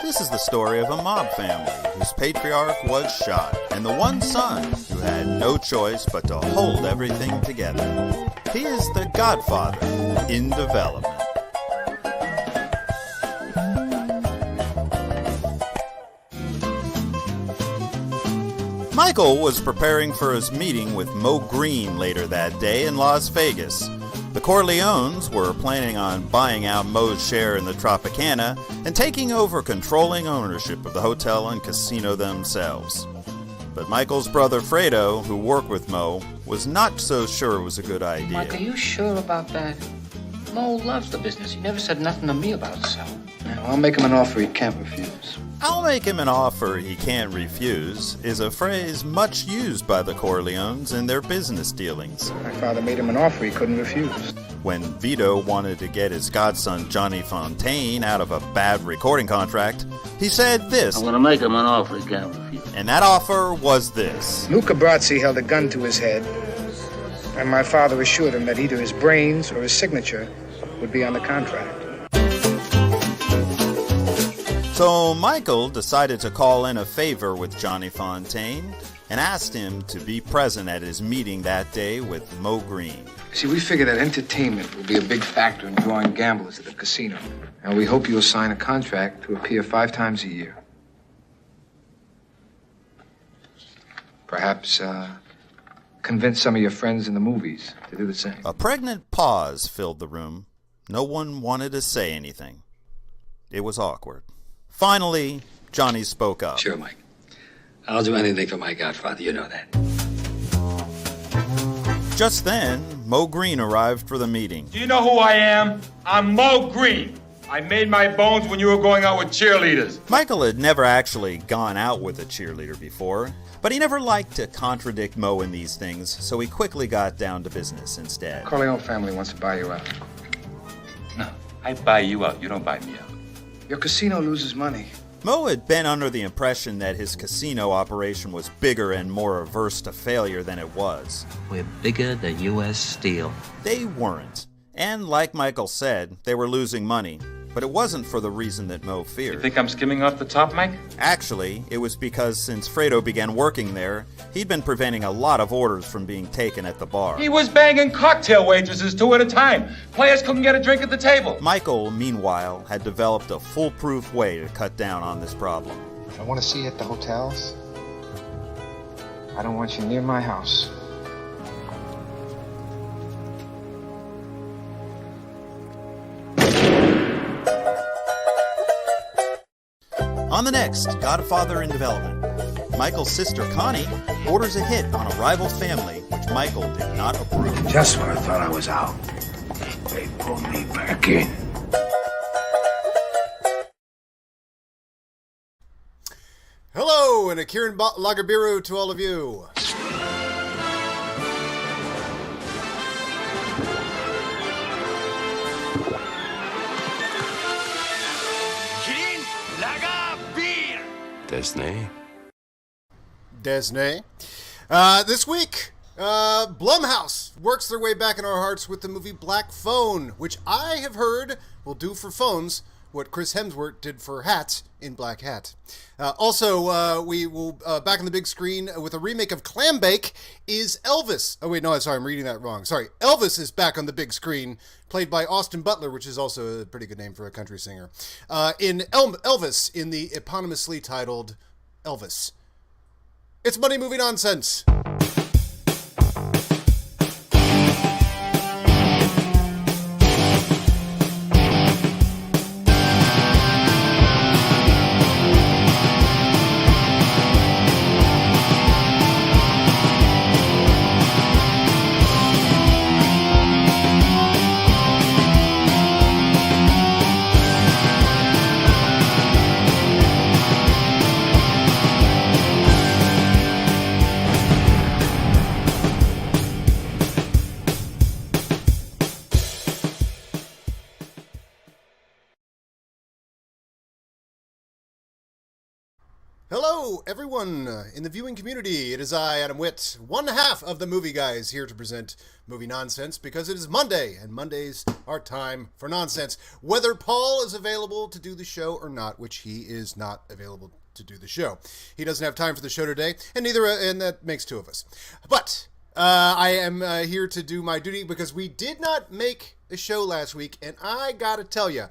This is the story of a mob family whose patriarch was shot, and the one son who had no choice but to hold everything together. He is the Godfather in development. Michael was preparing for his meeting with Moe Greene later that day in Las Vegas. The Corleones were planning on buying out Moe's share in the Tropicana and taking over controlling ownership of the hotel and casino themselves. But Michael's brother Fredo, who worked with Moe, was not so sure it was a good idea. Mike, are you sure about that? Moe loves the business. He never said nothing to me about selling. Now, I'll make him an offer he can't refuse. "I'll make him an offer he can't refuse" is a phrase much used by the Corleones in their business dealings. My father made him an offer he couldn't refuse. When Vito wanted to get his godson Johnny Fontaine out of a bad recording contract, he said this. "I'm going to make him an offer he can't refuse." And that offer was this. Luca Brazzi held a gun to his head, and my father assured him that either his brains or his signature would be on the contract. So Michael decided to call in a favor with Johnny Fontaine and asked him to be present at his meeting that day with Moe Greene. See, we figure that entertainment will be a big factor in drawing gamblers at the casino. And we hope you'll sign a contract to appear 5 times a year. Perhaps, convince some of your friends in the movies to do the same. A pregnant pause filled the room. No one wanted to say anything. It was awkward. Finally, Johnny spoke up. "Sure, Mike. I'll do anything for my Godfather, you know that." Just then, Moe Greene arrived for the meeting. "Do you know who I am? I'm Moe Greene. I made my bones when you were going out with cheerleaders." Michael had never actually gone out with a cheerleader before, but he never liked to contradict Moe in these things, so he quickly got down to business instead. Corleone family wants to buy you out. No, I buy you out. You don't buy me out. Your casino loses money. Moe had been under the impression that his casino operation was bigger and more averse to failure than it was. We're bigger than U.S. Steel. They weren't. And like Michael said, they were losing money. But it wasn't for the reason that Moe feared. You think I'm skimming off the top, Mike? Actually, it was because since Fredo began working there, he'd been preventing a lot of orders from being taken at the bar. He was banging cocktail waitresses 2 at a time. Players couldn't get a drink at the table. Michael, meanwhile, had developed a foolproof way to cut down on this problem. I want to see you at the hotels. I don't want you near my house. On the next Godfather in Development, Michael's sister Connie orders a hit on a rival family, which Michael did not approve. Just when I thought I was out, they pulled me back in. Hello, and a Kieran Lagerbiru to all of you. Desney. This week, Blumhouse works their way back in our hearts with the movie Black Phone, which I have heard will do for phones what Chris Hemsworth did for hats in Black Hat. Also, we will, back on the big screen with a remake of Clambake is Elvis. Oh, wait, no, sorry, I'm reading that wrong. Sorry, Elvis is back on the big screen, played by Austin Butler, which is also a pretty good name for a country singer, in Elvis, in the eponymously titled Elvis. It's Money Movie Nonsense. Hello, everyone in the viewing community. It is I, Adam Witt, one half of the Movie Guys, here to present movie nonsense because it is Monday, and Mondays are time for nonsense. Whether Paul is available to do the show or not, which he is not available to do the show. He doesn't have time for the show today, and that makes two of us. But I am here to do my duty because we did not make a show last week, and I gotta tell you,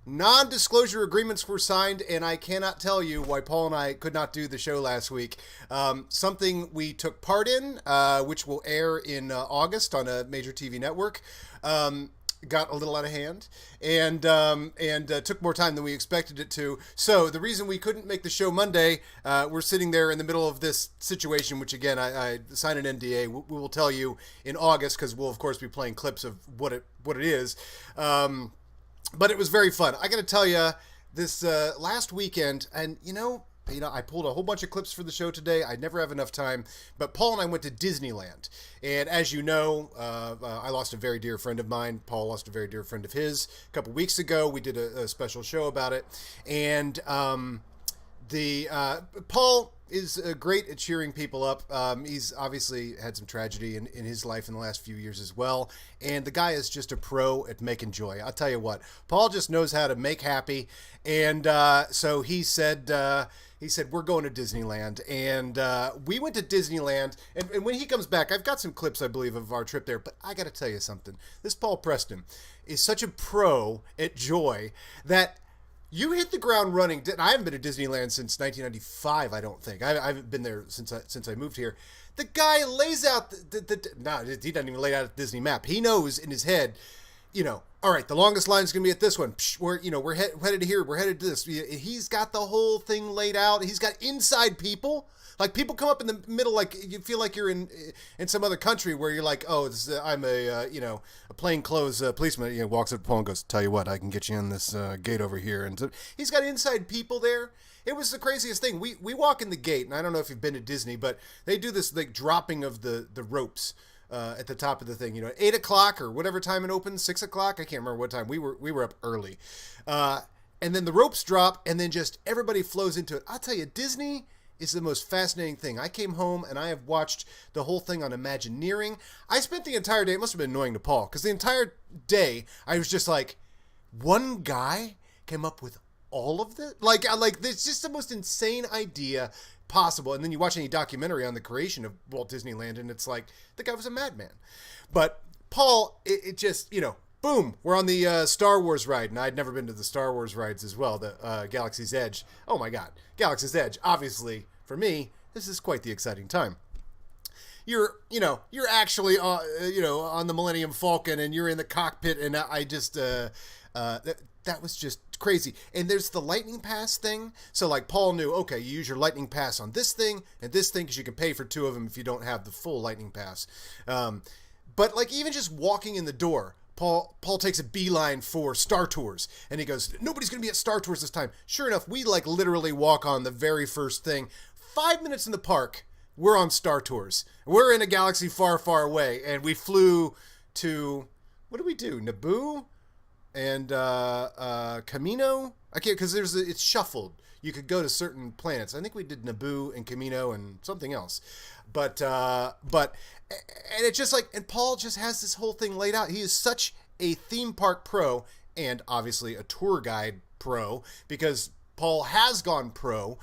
non-disclosure agreements were signed, and I cannot tell you why Paul and I could not do the show last week. Something we took part in, which will air in August on a major TV network, got a little out of hand and took more time than we expected it to. So the reason we couldn't make the show Monday, we're sitting there in the middle of this situation, which again, I signed an NDA. We will tell you in August, because we'll of course be playing clips of what it is. But it was very fun. I got to tell you, this last weekend, and you know, I pulled a whole bunch of clips for the show today. I never have enough time, but Paul and I went to Disneyland. And as you know, I lost a very dear friend of mine. Paul lost a very dear friend of his a couple weeks ago. We did a special show about it. And Paul is great at cheering people up. He's obviously had some tragedy in his life in the last few years as well. And the guy is just a pro at making joy. I'll tell you what, Paul just knows how to make happy. And so he said, we're going to Disneyland. And we went to Disneyland. And when he comes back, I've got some clips, I believe, of our trip there. But I got to tell you something. This Paul Preston is such a pro at joy that you hit the ground running. I haven't been to Disneyland since 1995, I don't think. I haven't been there since I moved here. The guy lays out he doesn't even lay out a Disney map. He knows in his head, all right, the longest line is going to be at this one. We're headed here. We're headed to this. He's got the whole thing laid out. He's got inside people. Like, people come up in the middle, like, you feel like you're in some other country where you're like, oh, I'm a plainclothes policeman. Walks up to Paul and goes, tell you what, I can get you in this gate over here. And so he's got inside people there. It was the craziest thing. We walk in the gate, and I don't know if you've been to Disney, but they do this, like, dropping of the ropes at the top of the thing. 8 o'clock or whatever time it opens, 6 o'clock. I can't remember what time. We were up early. And then the ropes drop, and then just everybody flows into it. I'll tell you, Disney is the most fascinating thing. I came home and I have watched the whole thing on Imagineering. I spent the entire day, it must have been annoying to Paul, because the entire day I was just like, one guy came up with all of this? Like it's just the most insane idea possible. And then you watch any documentary on the creation of Walt Disneyland and it's like, the guy was a madman. But Paul, it just, boom, we're on the Star Wars ride, and I'd never been to the Star Wars rides as well, the Galaxy's Edge. Oh my God, Galaxy's Edge, obviously, for me, this is quite the exciting time. You're actually, on the Millennium Falcon, and you're in the cockpit, and I just, that was just crazy. And there's the Lightning Pass thing. So, like, Paul knew, okay, you use your Lightning Pass on this thing and this thing, because you can pay for two of them if you don't have the full Lightning Pass. But, like, even just walking in the door, Paul takes a beeline for Star Tours, and he goes, nobody's going to be at Star Tours this time. Sure enough, we, like, literally walk on the very first thing. 5 minutes in the park, we're on Star Tours. We're in a galaxy far, far away, and we flew to, what did we do? Naboo and Camino? I can't, because it's shuffled. You could go to certain planets. I think we did Naboo and Camino and something else. But and it's just like, and Paul just has this whole thing laid out. He is such a theme park pro, and obviously a tour guide pro, because Paul has gone pro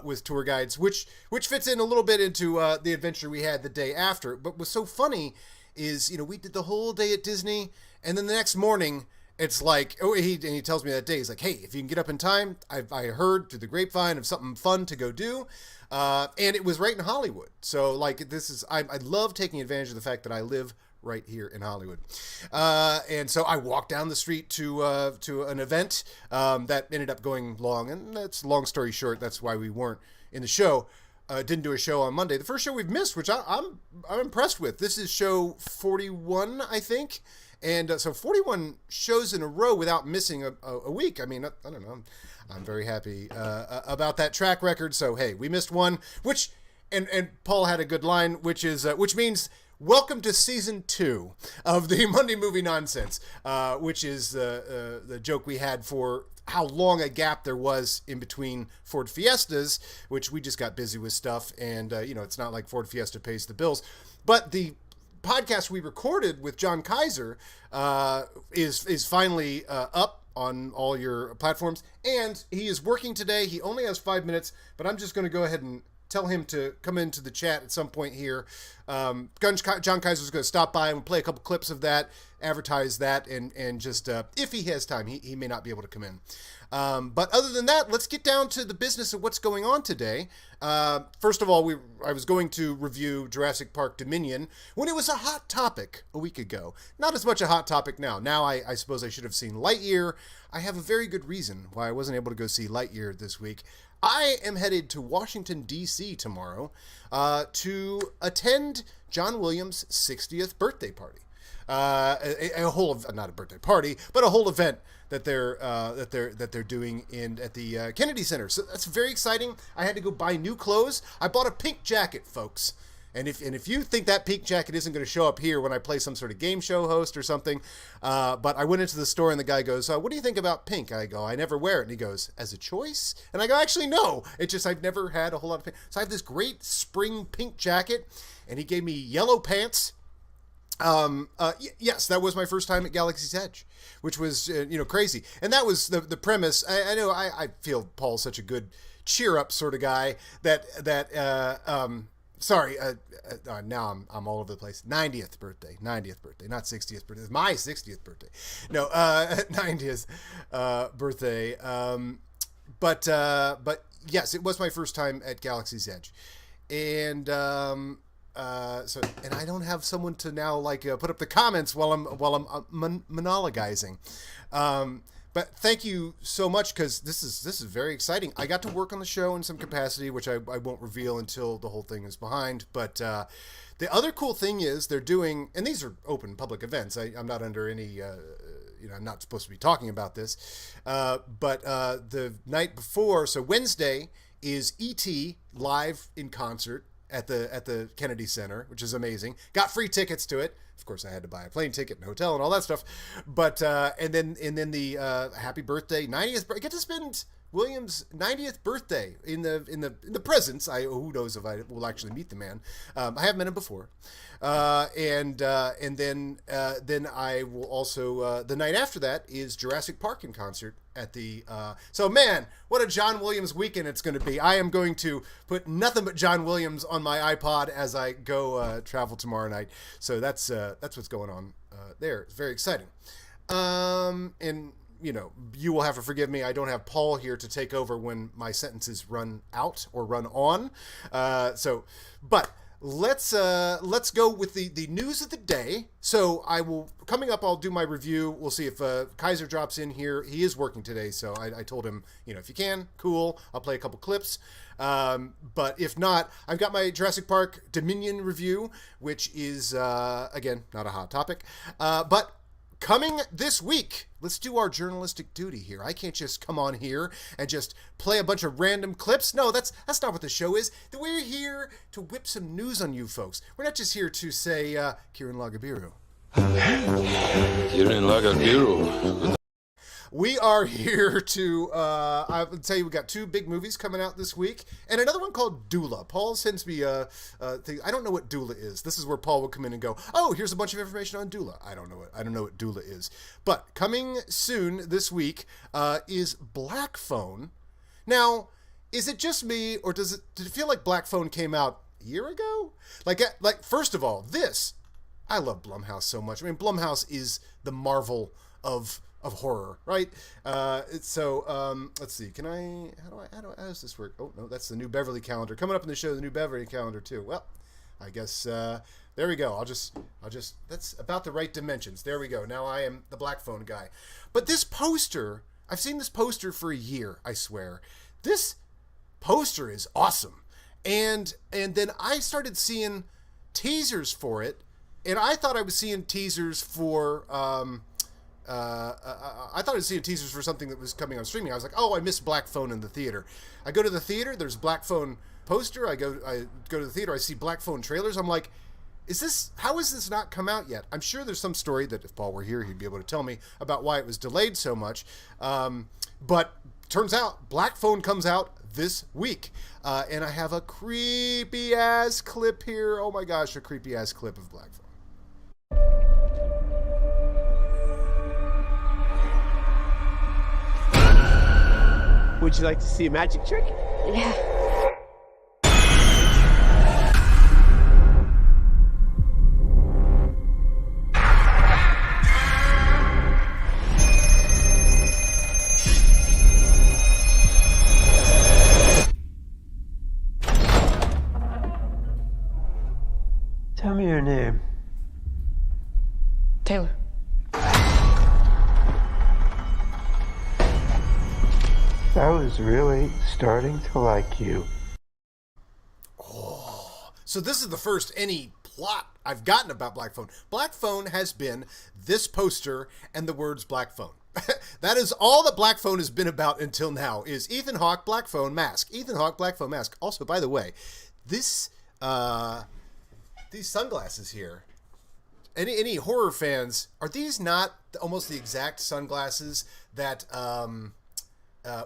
with tour guides, which fits in a little bit into the adventure we had the day after. But what's so funny is, we did the whole day at Disney, and then the next morning, it's like, he tells me that day, he's like, hey, if you can get up in time, I heard through the grapevine of something fun to go do. And it was right in Hollywood. So, like, I love taking advantage of the fact that I live right here in Hollywood. And so I walked down the street to an event that ended up going long. And that's long story short. That's why we weren't in the show. Didn't do a show on Monday. The first show we've missed, which I'm impressed with. This is show 41, I think. And so 41 shows in a row without missing a week. I mean, I don't know. I'm very happy about that track record. So, hey, we missed one, and Paul had a good line, which means welcome to season 2 of the Monday Movie Nonsense, which is the joke we had for how long a gap there was in between Ford Fiestas, which we just got busy with stuff, and it's not like Ford Fiesta pays the bills. But the podcast we recorded with John Kaiser is finally up on all your platforms, and he is working today. He only has 5 minutes, but I'm just going to go ahead and tell him to come into the chat at some point here. John Kaiser is going to stop by and we'll play a couple clips of that, advertise that, and just if he has time, he may not be able to come in. But other than that, let's get down to the business of what's going on today. First of all, I was going to review Jurassic Park Dominion when it was a hot topic a week ago. Not as much a hot topic now. Now I suppose I should have seen Lightyear. I have a very good reason why I wasn't able to go see Lightyear this week. I am headed to Washington, D.C. tomorrow to attend John Williams' 60th birthday party. A whole, not a birthday party, but a whole event that they're doing at the Kennedy Center. So that's very exciting. I had to go buy new clothes. I bought a pink jacket, folks. And if you think that pink jacket isn't going to show up here when I play some sort of game show host or something, but I went into the store and the guy goes, "What do you think about pink?" I go, "I never wear it." And he goes, "As a choice?" And I go, "Actually, no. It's just I've never had a whole lot of pink." So I have this great spring pink jacket, and he gave me yellow pants. Yes, that was my first time at Galaxy's Edge, which was crazy, and that was the premise. I know I feel Paul's such a good cheer up sort of guy Sorry, now I'm all over the place. 90th birthday, not 60th birthday. It's my 60th birthday. No, 90th birthday. But yes, it was my first time at Galaxy's Edge, and and I don't have someone to now put up the comments while I'm monologizing. But thank you so much, because this is very exciting. I got to work on the show in some capacity, which I won't reveal until the whole thing is behind. But the other cool thing is they're doing, and these are open public events. I'm not under any, I'm not supposed to be talking about this. But the night before, so Wednesday, is E.T. live in concert at the Kennedy Center, which is amazing. Got free tickets to it. Of course, I had to buy a plane ticket and hotel and all that stuff. But and then the happy birthday 90th. I get to spend Williams' 90th birthday in the presence. Who knows if I will actually meet the man. I have met him before. And then I will also the night after that is Jurassic Park in concert at the so man, what a John Williams weekend it's going to be. I am going to put nothing but John Williams on my iPod as I go travel tomorrow night. So that's what's going on there. It's very exciting. And you will have to forgive me. I don't have Paul here to take over when my sentences run out or run on. But let's go with the news of the day. So coming up, I'll do my review. We'll see if Kaiser drops in here. He is working today, so I told him, if you can, cool. I'll play a couple clips. But if not, I've got my Jurassic Park Dominion review, which is, again, not a hot topic. But coming this week, let's do our journalistic duty here. I can't just come on here and just play a bunch of random clips. No, that's not what the show is. We're here to whip some news on you folks. We're not just here to say, Kieran Lagabiru. Kieran Lagabiru. We are here to, I would tell you, we got 2 big movies coming out this week, and another one called Doula. Paul sends me thing. I don't know what Doula is. This is where Paul will come in and go, "Oh, here's a bunch of information on Doula." I don't know what Doula is. But coming soon this week is Black Phone. Now, is it just me, or did it feel like Black Phone came out a year ago? Like first of all, I love Blumhouse so much. I mean, Blumhouse is the Marvel of horror, right? Let's see. How does this work? Oh no, that's the new Beverly Calendar coming up in the show. The new Beverly Calendar too. Well, I guess there we go. I'll just that's about the right dimensions. There we go. Now I am the Black Phone guy. But this poster, I've seen this poster for a year. I swear, this poster is awesome. And then I started seeing teasers for it, and I thought I was seeing teasers for. I thought I was seeing teasers for something that was coming on streaming. I was like, oh, I missed Black Phone in the theater. I go to the theater, there's Black Phone poster. I go to the theater, I see Black Phone trailers. I'm like, How has this not come out yet? I'm sure there's some story that if Paul were here, he'd be able to tell me about why it was delayed so much. But turns out Black Phone comes out this week. And I have a creepy ass clip here. Oh my gosh, a creepy ass clip of Black Phone. Would you like to see a magic trick? Yeah. Tell me your name. Taylor. I was really starting to like you. Oh, so this is the first any plot I've gotten about Black Phone. Black Phone has been this poster and the words Black Phone. That is all that Black Phone has been about until now, is Ethan Hawke, Black Phone, mask. Ethan Hawke, Black Phone, mask. Also, by the way, these sunglasses here, any horror fans, are these not almost the exact sunglasses that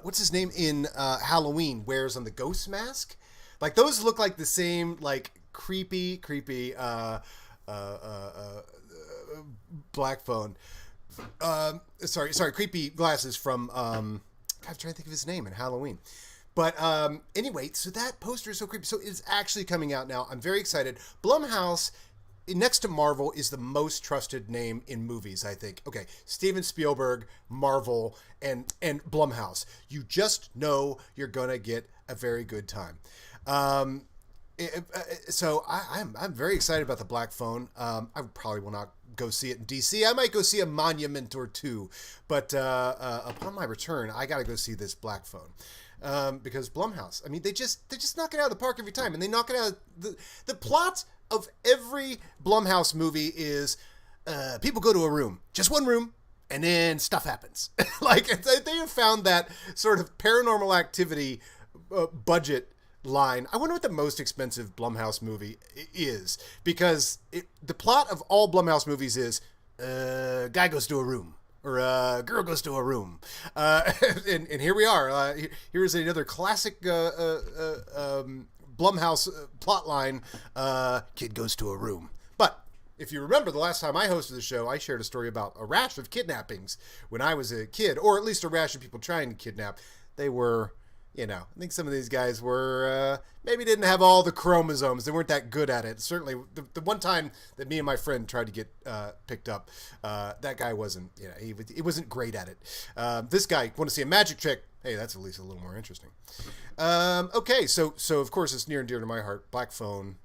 what's his name in Halloween wears on the ghost mask? Like, those look like the same, like, creepy Black Phone. Sorry, creepy glasses from I'm trying to think of his name in Halloween. But anyway, so that poster is so creepy. So it's actually coming out now. I'm very excited. Blumhouse, next to Marvel, is the most trusted name in movies, I think. Okay, Steven Spielberg, Marvel, and Blumhouse. You just know you're gonna get a very good time. So I'm very excited about the Black Phone. I probably will not go see it in DC. I might go see a monument or two, but upon my return, I got to go see this Black Phone. Because Blumhouse, I mean, they just knock it out of the park every time, and they knock it out. The plot of every Blumhouse movie is people go to a room, just one room, and then stuff happens. Like, they have found that sort of Paranormal Activity budget line. I wonder what the most expensive Blumhouse movie is, because the plot of all Blumhouse movies is guy goes to a room, or girl goes to a room, and here we are. Here's another classic Blumhouse plot line: kid goes to a room. But if you remember, the last time I hosted the show, I shared a story about a rash of kidnappings when I was a kid, or at least a rash of people trying to kidnap. They were, I think some of these guys were, maybe didn't have all the chromosomes. They weren't that good at it. Certainly, the one time that me and my friend tried to get picked up, that guy wasn't, he wasn't great at it. This guy, want to see a magic trick? Hey, that's at least a little more interesting. Okay, so of course it's near and dear to my heart. Black Phone,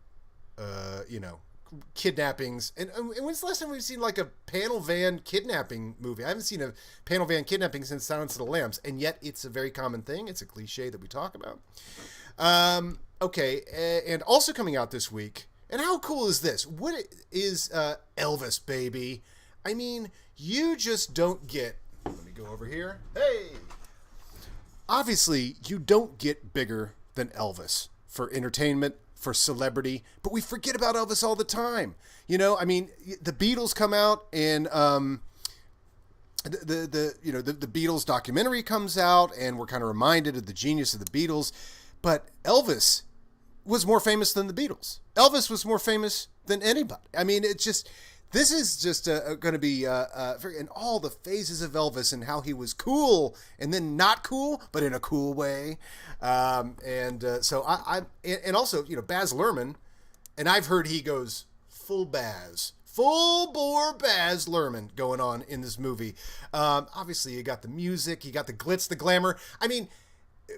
kidnappings. And when's the last time we've seen like a panel van kidnapping movie? I haven't seen a panel van kidnapping since Silence of the Lambs, and yet it's a very common thing. It's a cliche that we talk about. Okay, and also coming out this week, and how cool is this? What is Elvis, baby? I mean, you just don't get... Let me go over here. Hey! Obviously, you don't get bigger than Elvis for entertainment, for celebrity, but we forget about Elvis all the time. I mean, the Beatles come out, and the Beatles documentary comes out, and we're kind of reminded of the genius of the Beatles. But Elvis was more famous than the Beatles. Elvis was more famous than anybody. I mean, this is just going to be in all the phases of Elvis and how he was cool and then not cool, but in a cool way. So and also, Baz Luhrmann, and I've heard he goes full bore Baz Luhrmann going on in this movie. Obviously, you got the music, you got the glitz, the glamour. I mean,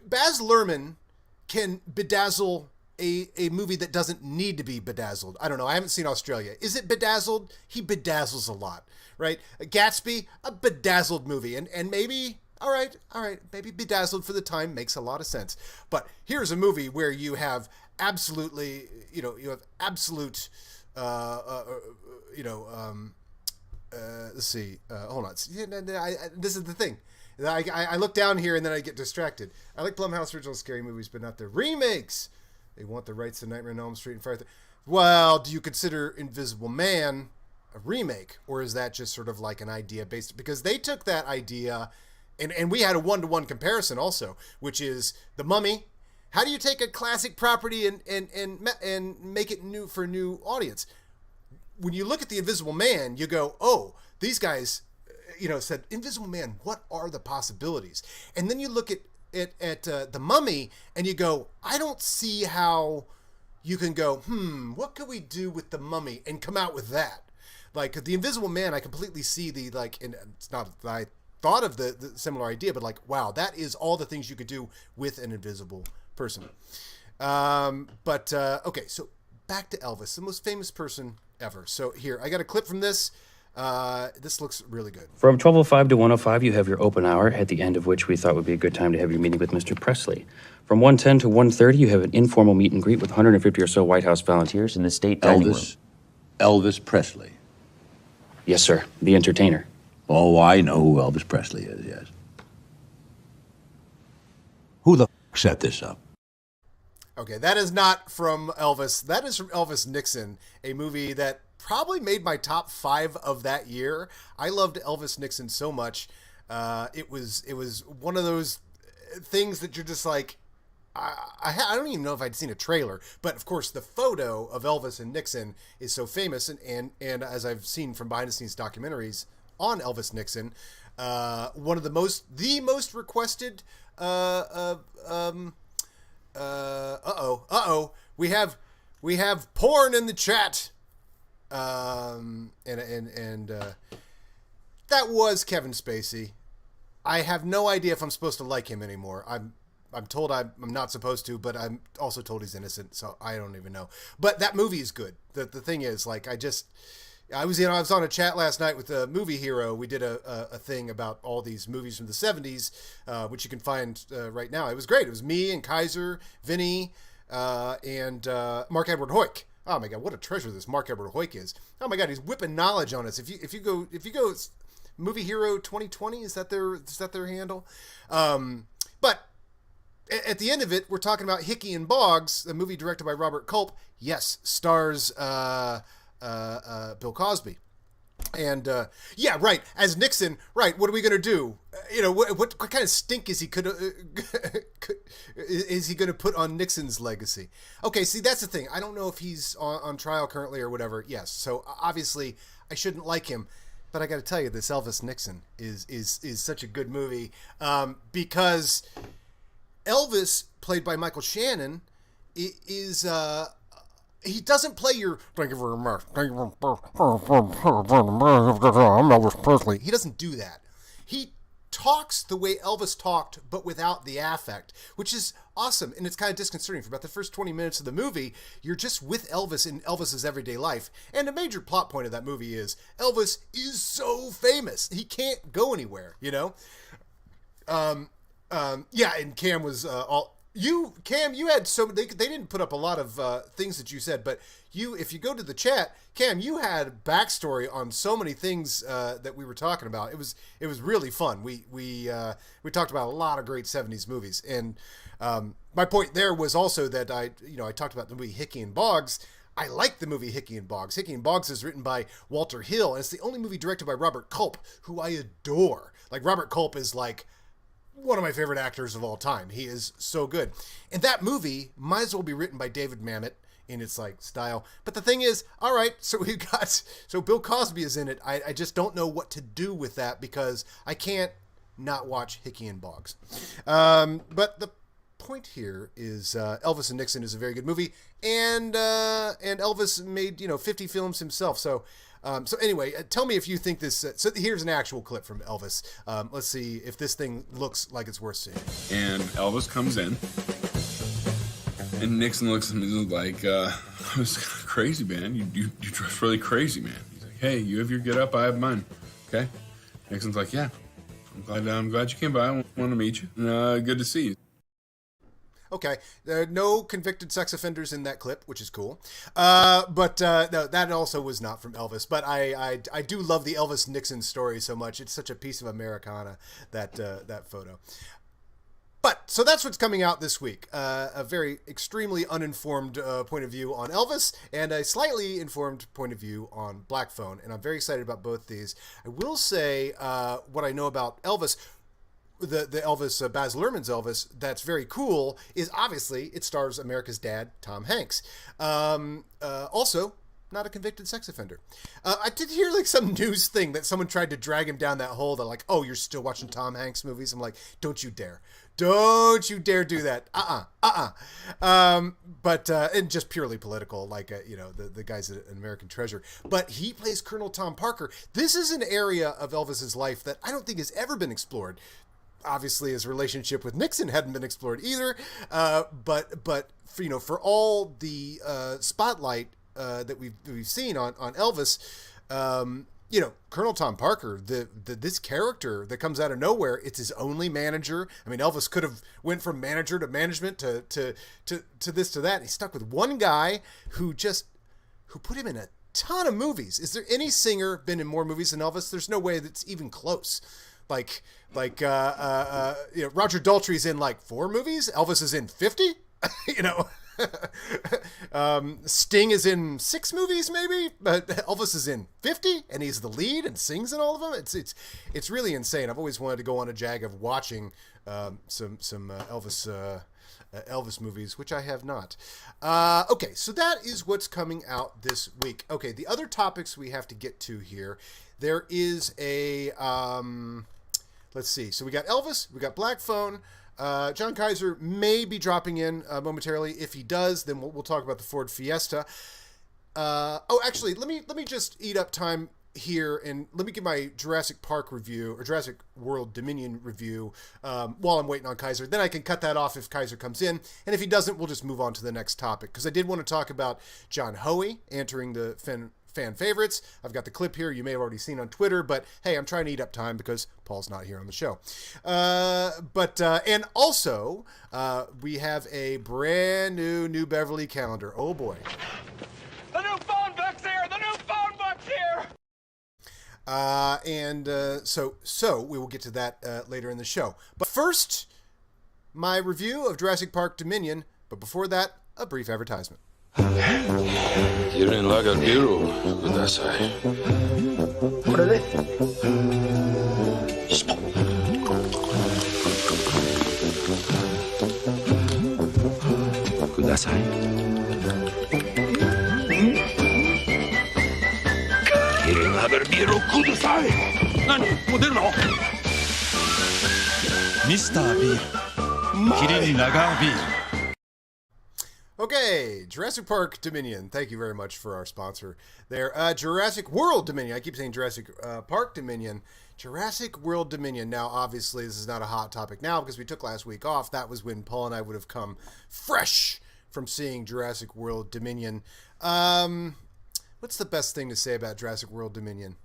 Baz Luhrmann can bedazzle a movie that doesn't need to be bedazzled. I don't know. I haven't seen Australia. Is it bedazzled? He bedazzles a lot, right? Gatsby, a bedazzled movie. And maybe, all right, maybe bedazzled for the time makes a lot of sense. But here's a movie where you have absolutely, let's see, hold on. This is the thing. I look down here and then I get distracted. I like Blumhouse original scary movies, but not the remakes. They want the rights to Nightmare on Elm Street and well, do you consider Invisible Man a remake, or is that just sort of like an idea based? Because they took that idea, and we had a 1-to-1 comparison also, which is The Mummy. How do you take a classic property and make it new for a new audience? When you look at The Invisible Man, you go, oh, these guys, said, Invisible Man, what are the possibilities? And then you look at The Mummy, and you go, I don't see how you can go, what could we do with The Mummy and come out with that? Like, The Invisible Man, I completely see and it's not that I thought of the similar idea, but like, wow, that is all the things you could do with an invisible person. Okay, so back to Elvis, the most famous person ever. So here, I got a clip from this. This looks really good. From 12:05 to 1:05, you have your open hour, at the end of which we thought would be a good time to have your meeting with Mr. Presley. From 1:10 to 1:30, you have an informal meet and greet with 150 or so White House volunteers in the state dining room. Elvis Presley. Yes, sir. The entertainer. Oh, I know who Elvis Presley is, yes. Who the set this up? Okay, that is not from Elvis. That is from Elvis Nixon, a movie that probably made my top 5 of that year. I loved Elvis Nixon so much. It was one of those things that you're just like, I don't even know if I'd seen a trailer, but of course the photo of Elvis and Nixon is so famous, and as I've seen from behind the scenes documentaries on Elvis Nixon, one of the most requested. We have porn in the chat. That was Kevin Spacey. I have no idea if I'm supposed to like him anymore. I'm told I'm not supposed to, but I'm also told he's innocent, so I don't even know. But that movie is good. The thing is, like, I was on a chat last night with a Movie Hero. We did a thing about all these movies from the 70s, which you can find right now. It was great. It was me and Kaiser, Vinny, and Mark Edward Hoyk. Oh my God, what a treasure this Mark Edward Hoyk is. Oh my God, he's whipping knowledge on us. If you go Movie Hero 2020, is that their handle? But at the end of it, we're talking about Hickey and Boggs, a movie directed by Robert Culp. Yes, stars Bill Cosby. And yeah, right. As Nixon, right? What are we gonna do? What kind of stink is he is he gonna put on Nixon's legacy? Okay, see, that's the thing. I don't know if he's on trial currently or whatever. Yes, so obviously I shouldn't like him. But I got to tell you, this Elvis Nixon is such a good movie because Elvis, played by Michael Shannon, is he doesn't play your thank you very much, I'm Elvis Presley. He doesn't do that. He talks the way Elvis talked, but without the affect, which is awesome, and it's kind of disconcerting. For about the first 20 minutes of the movie, you're just with Elvis in Elvis's everyday life. And a major plot point of that movie is Elvis is so famous, he can't go anywhere, Yeah, and Cam was Cam, you had they didn't put up a lot of things that you said, but if you go to the chat, Cam, you had backstory on so many things that we were talking about. It was really fun. We talked about a lot of great 70s movies, and my point there was also that I talked about the movie Hickey and Boggs. I like the movie Hickey and Boggs. Hickey and Boggs is written by Walter Hill, and it's the only movie directed by Robert Culp, who I adore. Like, Robert Culp is like one of my favorite actors of all time. He is so good. And that movie might as well be written by David Mamet in its like style. But the thing is, all right, so Bill Cosby is in it. I just don't know what to do with that because I can't not watch Hickey and Boggs. But the point here is Elvis and Nixon is a very good movie, and Elvis made 50 films himself. So anyway, tell me if you think this. So here's an actual clip from Elvis. Let's see if this thing looks like it's worth seeing. And Elvis comes in, and Nixon looks at me like, "I was crazy, man. You dress really crazy, man." He's like, "Hey, you have your get up, I have mine." Okay. Nixon's like, "Yeah, I'm glad you came by. I want to meet you. Good to see you." Okay, there are no convicted sex offenders in that clip, which is cool. But no, that also was not from Elvis. But I do love the Elvis Nixon story so much. It's such a piece of Americana, that photo. But, so that's what's coming out this week. A very extremely uninformed point of view on Elvis, and a slightly informed point of view on Black Phone, and I'm very excited about both these. I will say what I know about Elvis, the Elvis, Baz Luhrmann's Elvis, that's very cool, is obviously it stars America's dad, Tom Hanks. Also, not a convicted sex offender. I did hear like some news thing that someone tried to drag him down that hole. They're like, oh, you're still watching Tom Hanks movies? I'm like, don't you dare. Don't you dare do that. But and just purely political, like, the guy's an American treasure. But he plays Colonel Tom Parker. This is an area of Elvis's life that I don't think has ever been explored. Obviously, his relationship with Nixon hadn't been explored either. But for all the spotlight that we've seen on Elvis, Colonel Tom Parker, this character that comes out of nowhere, it's his only manager. I mean, Elvis could have went from manager to management to this to that. He's stuck with one guy who put him in a ton of movies. Is there any singer been in more movies than Elvis? There's no way that's even close. Roger Daltrey's in like 4 movies. Elvis is in 50. Sting is in 6 movies maybe, but Elvis is in 50 and he's the lead and sings in all of them. It's really insane. I've always wanted to go on a jag of watching some Elvis movies, which I have not. Okay, so that is what's coming out this week. Okay, the other topics we have to get to here. There is a let's see. So we got Elvis, we got Black Phone. John Kaiser may be dropping in momentarily. If he does, then we'll talk about the Ford Fiesta. Actually, let me just eat up time here and let me give my Jurassic Park review or Jurassic World Dominion review while I'm waiting on Kaiser. Then I can cut that off if Kaiser comes in, and if he doesn't, we'll just move on to the next topic because I did want to talk about John Hoey entering the fan favorites. I've got the clip here you may have already seen on Twitter, but hey, I'm trying to eat up time because Paul's not here on the show. And also, we have a brand new Beverly Calendar. Oh boy. The new phone book's here! The new phone book's here! So we will get to that later in the show. But first, my review of Jurassic Park Dominion, but before that, a brief advertisement. Tienen lager biro, kudasai. What are they? Kudasai. Tienen lager biro, kudasai. Nani? Moderno? Mr. Beer. Kirin Lager Beer. Okay, Jurassic Park Dominion. Thank you very much for our sponsor there. Jurassic World Dominion. I keep saying Jurassic Park Dominion. Jurassic World Dominion. Now, obviously, this is not a hot topic now because we took last week off. That was when Paul and I would have come fresh from seeing Jurassic World Dominion. What's the best thing to say about Jurassic World Dominion?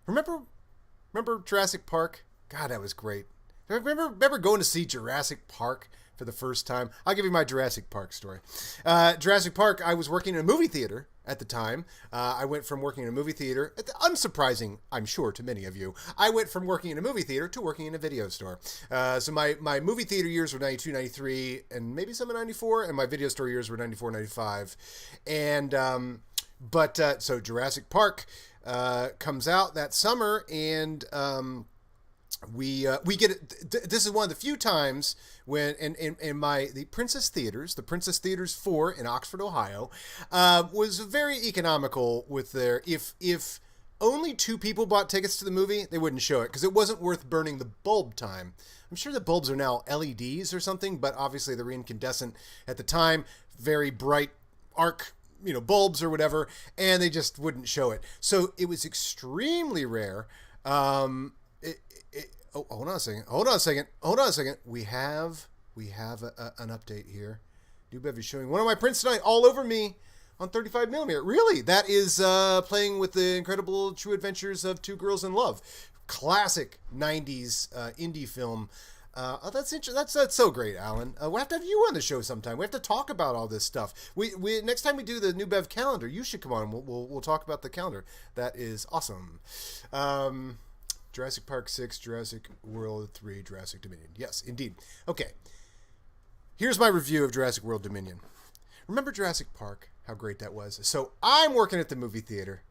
Remember Jurassic Park? God, that was great. Remember going to see Jurassic Park for the first time? I'll give you my Jurassic Park story. Jurassic Park, I was working in a movie theater at the time. I went from working in a movie theater, unsurprising, I'm sure, to many of you. I went from working in a movie theater to working in a video store. So my movie theater years were 92, 93, and maybe some in 94, and my video store years were 94, 95. And, so Jurassic Park comes out that summer, and we get it. This is one of the few times when in the Princess Theaters 4 in Oxford, Ohio, was very economical with their if only 2 people bought tickets to the movie, they wouldn't show it because it wasn't worth burning the bulb time. I'm sure the bulbs are now LEDs or something, but obviously they were incandescent at the time, very bright arc bulbs or whatever, and they just wouldn't show it. So it was extremely rare. Hold on a second. We have an update here. New Bev is showing one of my prints tonight all over me on 35mm. Really? That is playing with the incredible true adventures of 2 girls in love. Classic 90s indie film. That's interesting. That's so great, Alan. We'll have to have you on the show sometime. We have to talk about all this stuff. We next time we do the New Bev calendar, you should come on. We'll talk about the calendar. That is awesome. Jurassic Park 6, Jurassic World 3, Jurassic Dominion. Yes, indeed. Okay. Here's my review of Jurassic World Dominion. Remember Jurassic Park? How great that was. So I'm working at the movie theater,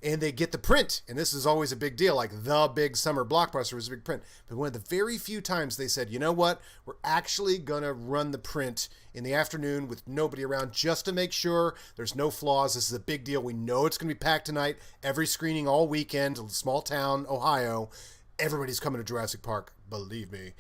and they get the print, and this is always a big deal, like the big summer blockbuster was a big print. But one of the very few times they said, you know what, we're actually going to run the print in the afternoon with nobody around just to make sure there's no flaws. This is a big deal. We know it's going to be packed tonight. Every screening all weekend, small town, Ohio. Everybody's coming to Jurassic Park, believe me.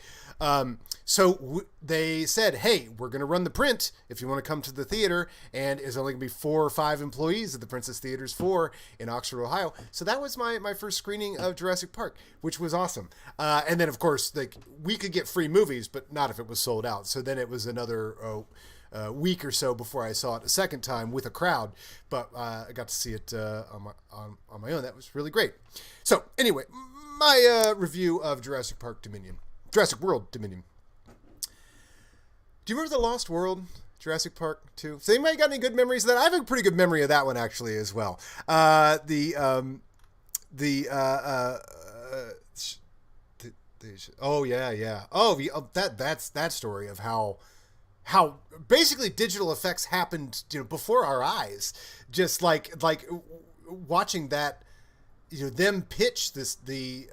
They said, hey, we're going to run the print if you want to come to the theater, and it's only going to be 4 or 5 employees at the Princess Theaters 4 in Oxford, Ohio. So that was my first screening of Jurassic Park, which was awesome. And then, of course, we could get free movies, but not if it was sold out. So then it was another week or so before I saw it a second time with a crowd, but I got to see it on my own. That was really great. So anyway, my review of Jurassic World Dominion. Do you remember The Lost World, Jurassic Park 2? So anybody got any good memories of that? I have a pretty good memory of that one actually as well. Oh yeah. That's that story of how basically digital effects happened, before our eyes. Just like watching that, them pitch they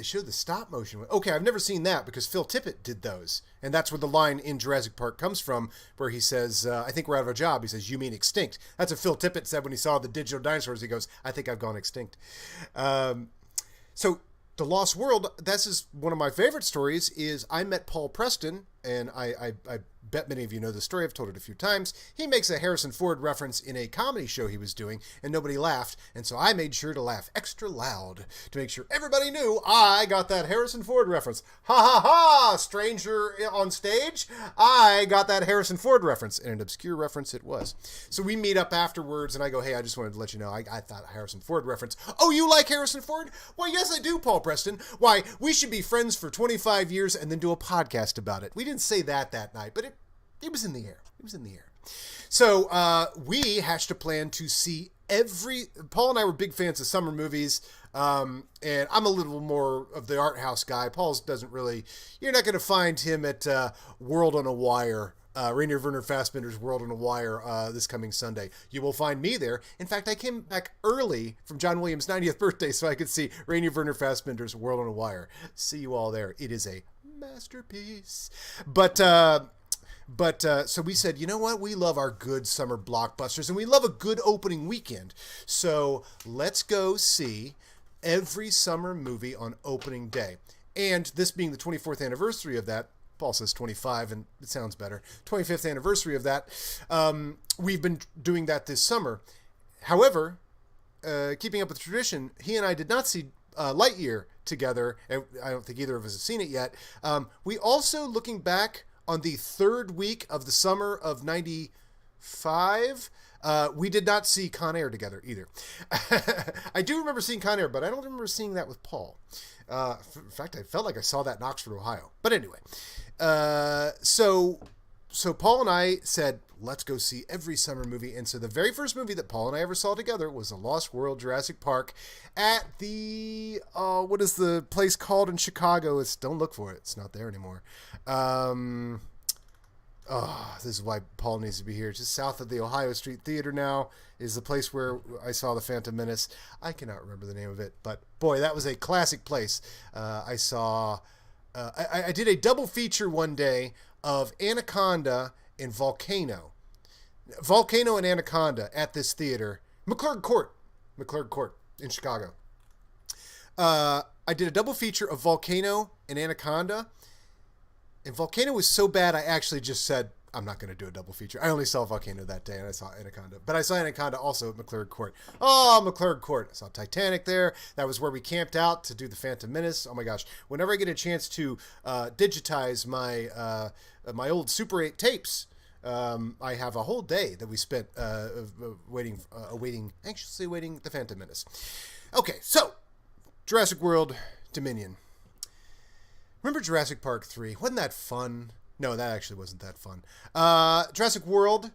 showed the stop motion. Okay, I've never seen that because Phil Tippett did those. And that's where the line in Jurassic Park comes from, where he says, I think we're out of a job. He says, you mean extinct. That's what Phil Tippett said when he saw the digital dinosaurs. He goes, I think I've gone extinct. So The Lost World, this is one of my favorite stories, is I met Paul Preston, and I bet many of you know the story. I've told it a few times. He makes a Harrison Ford reference in a comedy show he was doing, and nobody laughed, and so I made sure to laugh extra loud to make sure everybody knew I got that Harrison Ford reference. Ha ha ha! Stranger on stage, I got that Harrison Ford reference, and an obscure reference it was. So we meet up afterwards, and I go, hey, I just wanted to let you know, I thought Harrison Ford reference. Oh, you like Harrison Ford? Why, yes, I do, Paul Preston. Why, we should be friends for 25 years and then do a podcast about it. We didn't say that night, but it was in the air. It was in the air. So we hatched a plan to see Paul and I were big fans of summer movies, and I'm a little more of the art house guy. Paul's doesn't really, you're not going to find him at World on a Wire, Rainier Werner Fassbinder's World on a Wire this coming Sunday. You will find me there. In fact, I came back early from John Williams' 90th birthday so I could see Rainier Werner Fassbinder's World on a Wire. See you all there. It is a masterpiece. But so we said, you know what? We love our good summer blockbusters, and we love a good opening weekend. So let's go see every summer movie on opening day. And this being the 24th anniversary of that, Paul says 25, and it sounds better. 25th anniversary of that. We've been doing that this summer. However, keeping up with the tradition, he and I did not see Lightyear together. I don't think either of us have seen it yet. We also, looking back on the third week of the summer of 95, we did not see Con Air together either. I do remember seeing Con Air, but I don't remember seeing that with Paul. In fact, I felt like I saw that in Oxford, Ohio. But anyway, so Paul and I said, let's go see every summer movie. And so the very first movie that Paul and I ever saw together was The Lost World, Jurassic Park, at the, what is the place called in Chicago? Don't look for it. It's not there anymore. This is why Paul needs to be here. Just south of the Ohio Street Theater now is the place where I saw The Phantom Menace. I cannot remember the name of it, but boy, that was a classic place. I saw, I did a double feature one day of Anaconda and Volcano. Volcano and Anaconda at this theater. McClurg Court in Chicago. I did a double feature of Volcano and Anaconda. And Volcano was so bad, I actually just said, I'm not going to do a double feature. I only saw Volcano that day, and I saw Anaconda. But I saw Anaconda also at McClurg Court. Oh, McClurg Court. I saw Titanic there. That was where we camped out to do The Phantom Menace. Oh, my gosh. Whenever I get a chance to digitize my old Super 8 tapes, I have a whole day that we spent anxiously awaiting The Phantom Menace. Okay, so Jurassic World Dominion. Remember Jurassic Park 3? Wasn't that fun? No, that actually wasn't that fun. Jurassic World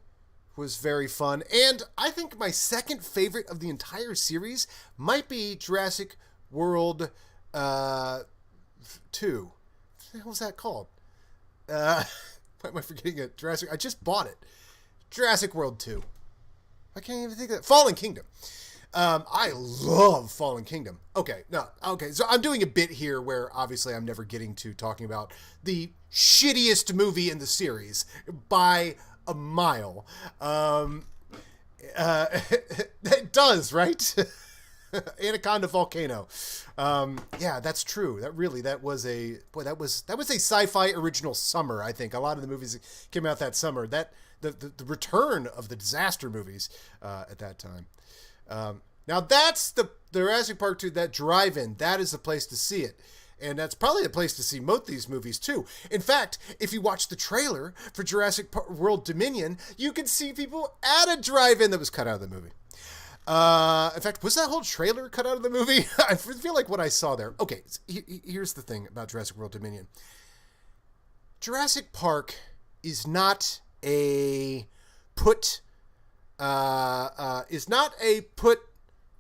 was very fun. And I think my second favorite of the entire series might be Jurassic World 2. What the hell was that called? Why am I forgetting it? I just bought it. Jurassic World 2. I can't even think of that. Fallen Kingdom. I love Fallen Kingdom. Okay, so I'm doing a bit here where obviously I'm never getting to talking about the shittiest movie in the series by a mile. It does, right? Anaconda Volcano. Yeah, that's true. That was a sci-fi original summer, I think. A lot of the movies that came out that summer. The return of the disaster movies at that time. Now that's the Jurassic Park 2, that drive-in. That is the place to see it. And that's probably the place to see most of these movies, too. In fact, if you watch the trailer for Jurassic World Dominion, you can see people at a drive-in that was cut out of the movie. In fact, was that whole trailer cut out of the movie? I feel like what I saw there. Okay, here's the thing about Jurassic World Dominion. Jurassic Park is not a put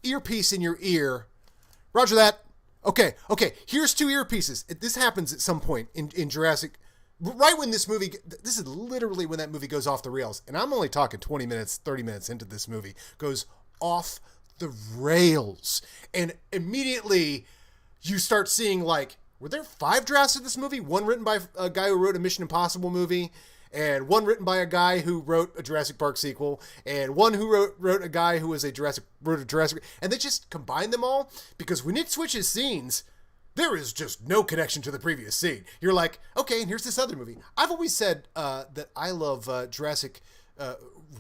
earpiece in your ear. Roger that. Okay, here's 2 earpieces. This happens at some point in Jurassic, right when this movie, this is literally when that movie goes off the rails, and I'm only talking 20 minutes, 30 minutes into this movie, goes off the rails, and immediately you start seeing, like, were there 5 drafts of this movie? One written by a guy who wrote a Mission Impossible movie, and one written by a guy who wrote a Jurassic Park sequel, and one who wrote a guy who was wrote a Jurassic, and they just combined them all, because when it switches scenes, there is just no connection to the previous scene. You're like, okay, and here's this other movie. I've always said that I love Jurassic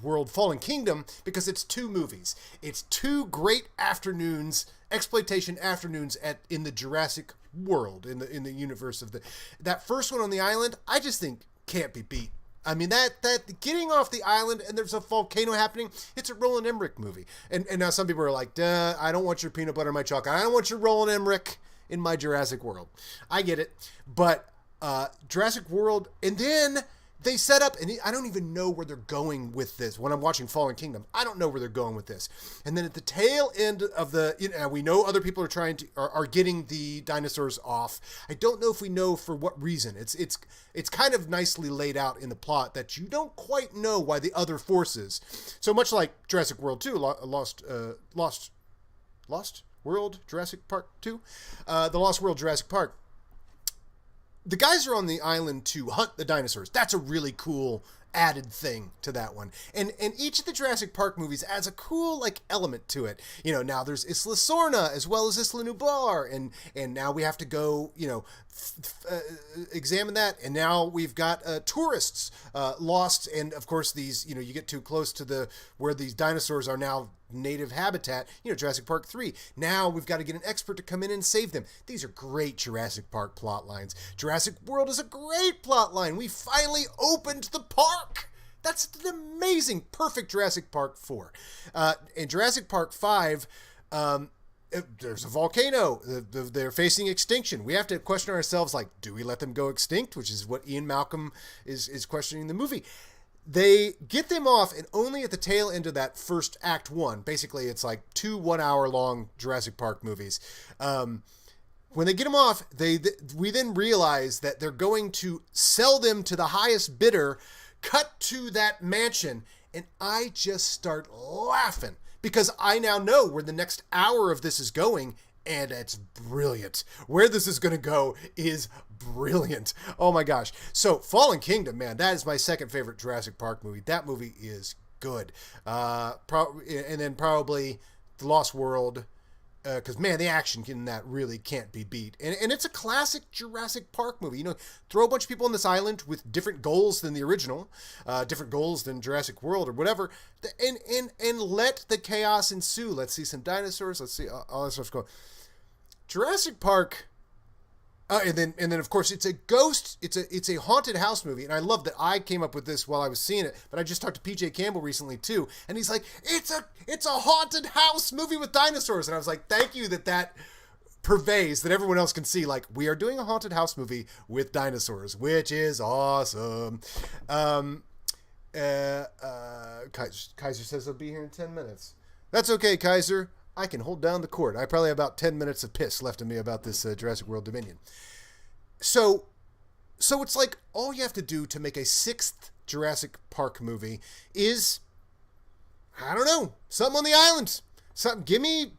World Fallen Kingdom because it's 2 movies. It's 2 great afternoons, exploitation afternoons in the Jurassic World, in the universe of that first one on the island. I just think can't be beat. I mean, that getting off the island and there's a volcano happening, it's a Roland Emmerich movie. And now some people are like, duh, I don't want your peanut butter in my chocolate. I don't want your Roland Emmerich in my Jurassic World. I get it. But Jurassic World, and then they set up, and I don't even know where they're going with this. When I'm watching Fallen Kingdom, I don't know where they're going with this. And then at the tail end of we know other people are getting the dinosaurs off. I don't know if we know for what reason. It's kind of nicely laid out in the plot that you don't quite know why the other forces. So much like Jurassic World 2, Lost World Jurassic Park 2, the Lost World Jurassic Park. The guys are on the island to hunt the dinosaurs. That's a really cool added thing to that one. And each of the Jurassic Park movies adds a cool element to it. Now there's Isla Sorna as well as Isla Nublar, and now we have to go, examine that. And now we've got tourists lost, and of course these, you get too close to where these dinosaurs are now native habitat, Jurassic Park 3. Now we've got to get an expert to come in and save them. These are great Jurassic Park plot lines. Jurassic World is a great plot line. We finally opened the park. That's an amazing, perfect Jurassic Park 4. In Jurassic Park 5, there's a volcano. They're facing extinction. We have to question ourselves, do we let them go extinct? Which is what Ian Malcolm is questioning in the movie. They get them off, and only at the tail end of that first Act 1, basically it's 2 1-hour-long Jurassic Park movies. When they get them off, we then realize that they're going to sell them to the highest bidder, cut to that mansion, and I just start laughing because I now know where the next hour of this is going, and it's brilliant. Where this is going to go is brilliant. Oh my gosh. So Fallen Kingdom, man, that is my second favorite Jurassic Park movie. That movie is good. And then probably The Lost World, because man, the action in that really can't be beat. And it's a classic Jurassic Park movie. Throw a bunch of people on this island with different goals than the original, different goals than Jurassic World or whatever, and let the chaos ensue. Let's see some dinosaurs. Let's see all that stuff's going. Jurassic Park. And then of course it's a haunted house movie, and I love that I came up with this while I was seeing it, but I just talked to PJ Campbell recently too, and he's like, it's a haunted house movie with dinosaurs, and I was like, thank you that purveys, that everyone else can see, we are doing a haunted house movie with dinosaurs, which is awesome. Kaiser says he'll be here in 10 minutes. That's okay, Kaiser. I can hold down the court. I probably have about 10 minutes of piss left in me about this Jurassic World Dominion. So it's like all you have to do to make a 6th Jurassic Park movie is, I don't know, something on the island.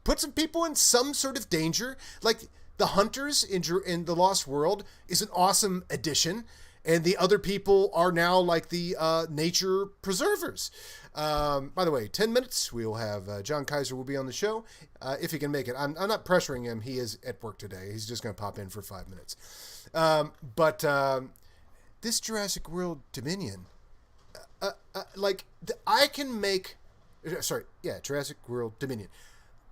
Put some people in some sort of danger. Like the hunters in The Lost World is an awesome addition. And the other people are now like the nature preservers. By the way, 10 minutes, we will have John Kaiser will be on the show if he can make it. I'm not pressuring him. He is at work today. He's just going to pop in for 5 minutes. But this Jurassic World Dominion, Jurassic World Dominion.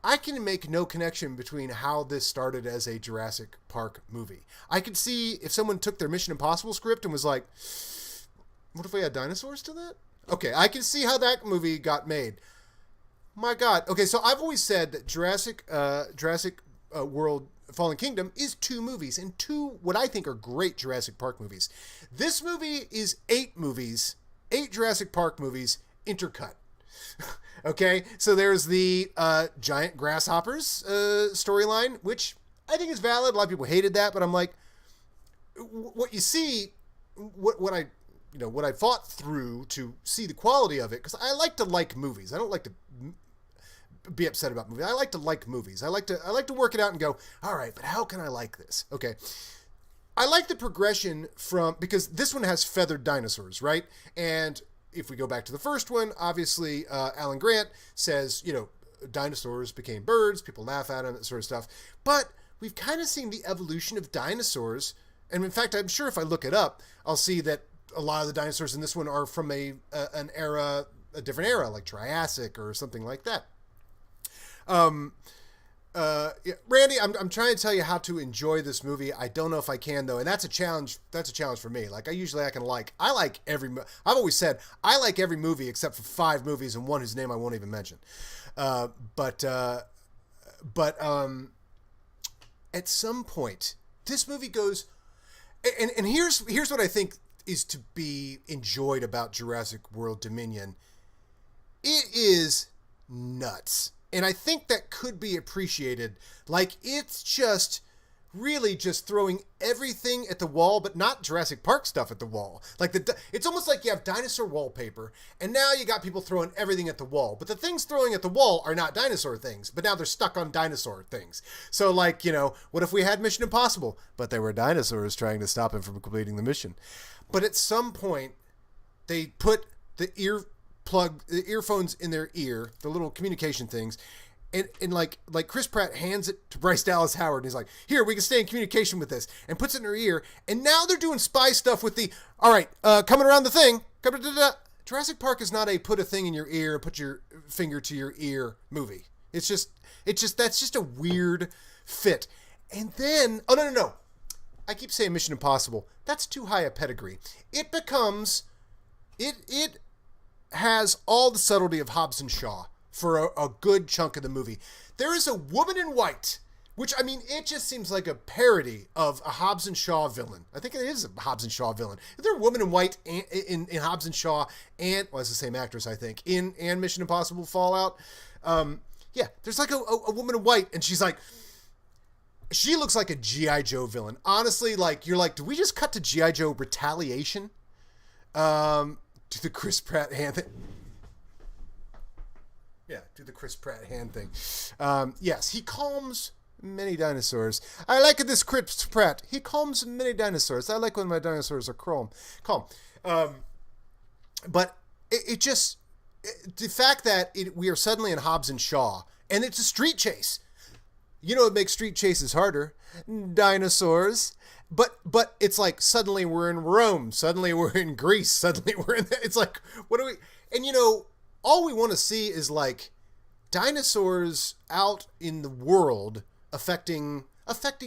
I can make no connection between how this started as a Jurassic Park movie. I could see if someone took their Mission Impossible script and was like, what if we had dinosaurs to that? Okay, I can see how that movie got made. My God. Okay, so I've always said that Jurassic World Fallen Kingdom is 2 movies, and 2 what I think are great Jurassic Park movies. This movie is 8 movies, 8 Jurassic Park movies intercut. Okay, so there's the giant grasshoppers storyline, which I think is valid. A lot of people hated that, but I'm like, what you see, what I fought through to see the quality of it, because I like to like movies. I don't like to be upset about movies. I like to like movies. I like to work it out and go, all right, but how can I like this? Okay. I like the progression because this one has feathered dinosaurs, right? And if we go back to the first one, obviously Alan Grant says, dinosaurs became birds, people laugh at them, that sort of stuff. But we've kind of seen the evolution of dinosaurs. And in fact, I'm sure if I look it up, I'll see that a lot of the dinosaurs in this one are from a different era, like Triassic or something like that. Randy, I'm trying to tell you how to enjoy this movie. I don't know if I can though, and that's a challenge. That's a challenge for me. Like I like every. I've always said I like every movie except for 5 movies and one whose name I won't even mention. But at some point, this movie goes, and here's what I think is to be enjoyed about Jurassic World Dominion. It is nuts. And I think that could be appreciated. Like, it's just really just throwing everything at the wall, but not Jurassic Park stuff at the wall. Like, it's almost like you have dinosaur wallpaper, and now you got people throwing everything at the wall. But the things throwing at the wall are not dinosaur things, but now they're stuck on dinosaur things. So, like, what if we had Mission Impossible? But there were dinosaurs trying to stop him from completing the mission. But at some point, they put the earphones in their ear, the little communication things, and like Chris Pratt hands it to Bryce Dallas Howard, and he's like, here, we can stay in communication with this, and puts it in her ear, and now they're doing spy stuff with the, all right, coming around the thing, Jurassic Park is not a put a thing in your ear, put your finger to your ear movie. It's just, that's just a weird fit. And then, oh, no. I keep saying Mission Impossible. That's too high a pedigree. It becomes, it has all the subtlety of Hobbs and Shaw for a good chunk of the movie. There is a woman in white, which, I mean, it just seems like a parody of a Hobbs and Shaw villain. I think it is a Hobbs and Shaw villain. Is there a woman in white in Hobbs and Shaw and, well, it's the same actress, I think, in Mission Impossible Fallout? Yeah, there's like a woman in white, and she's like, she looks like a G.I. Joe villain. Honestly, like, you're like, do we just cut to G.I. Joe Retaliation? To the Chris Pratt hand thing. Yeah, do the Chris Pratt hand thing. Yes, he calms many dinosaurs. I like this Chris Pratt. He calms many dinosaurs. I like when my dinosaurs are calm. But it just, the fact that we are suddenly in Hobbs and Shaw, and it's a street chase. You know what makes street chases harder? Dinosaurs. But it's like suddenly we're in Rome. Suddenly we're in Greece. Suddenly we're in... It's like, what do we... And, all we want to see is, like, dinosaurs out in the world affecting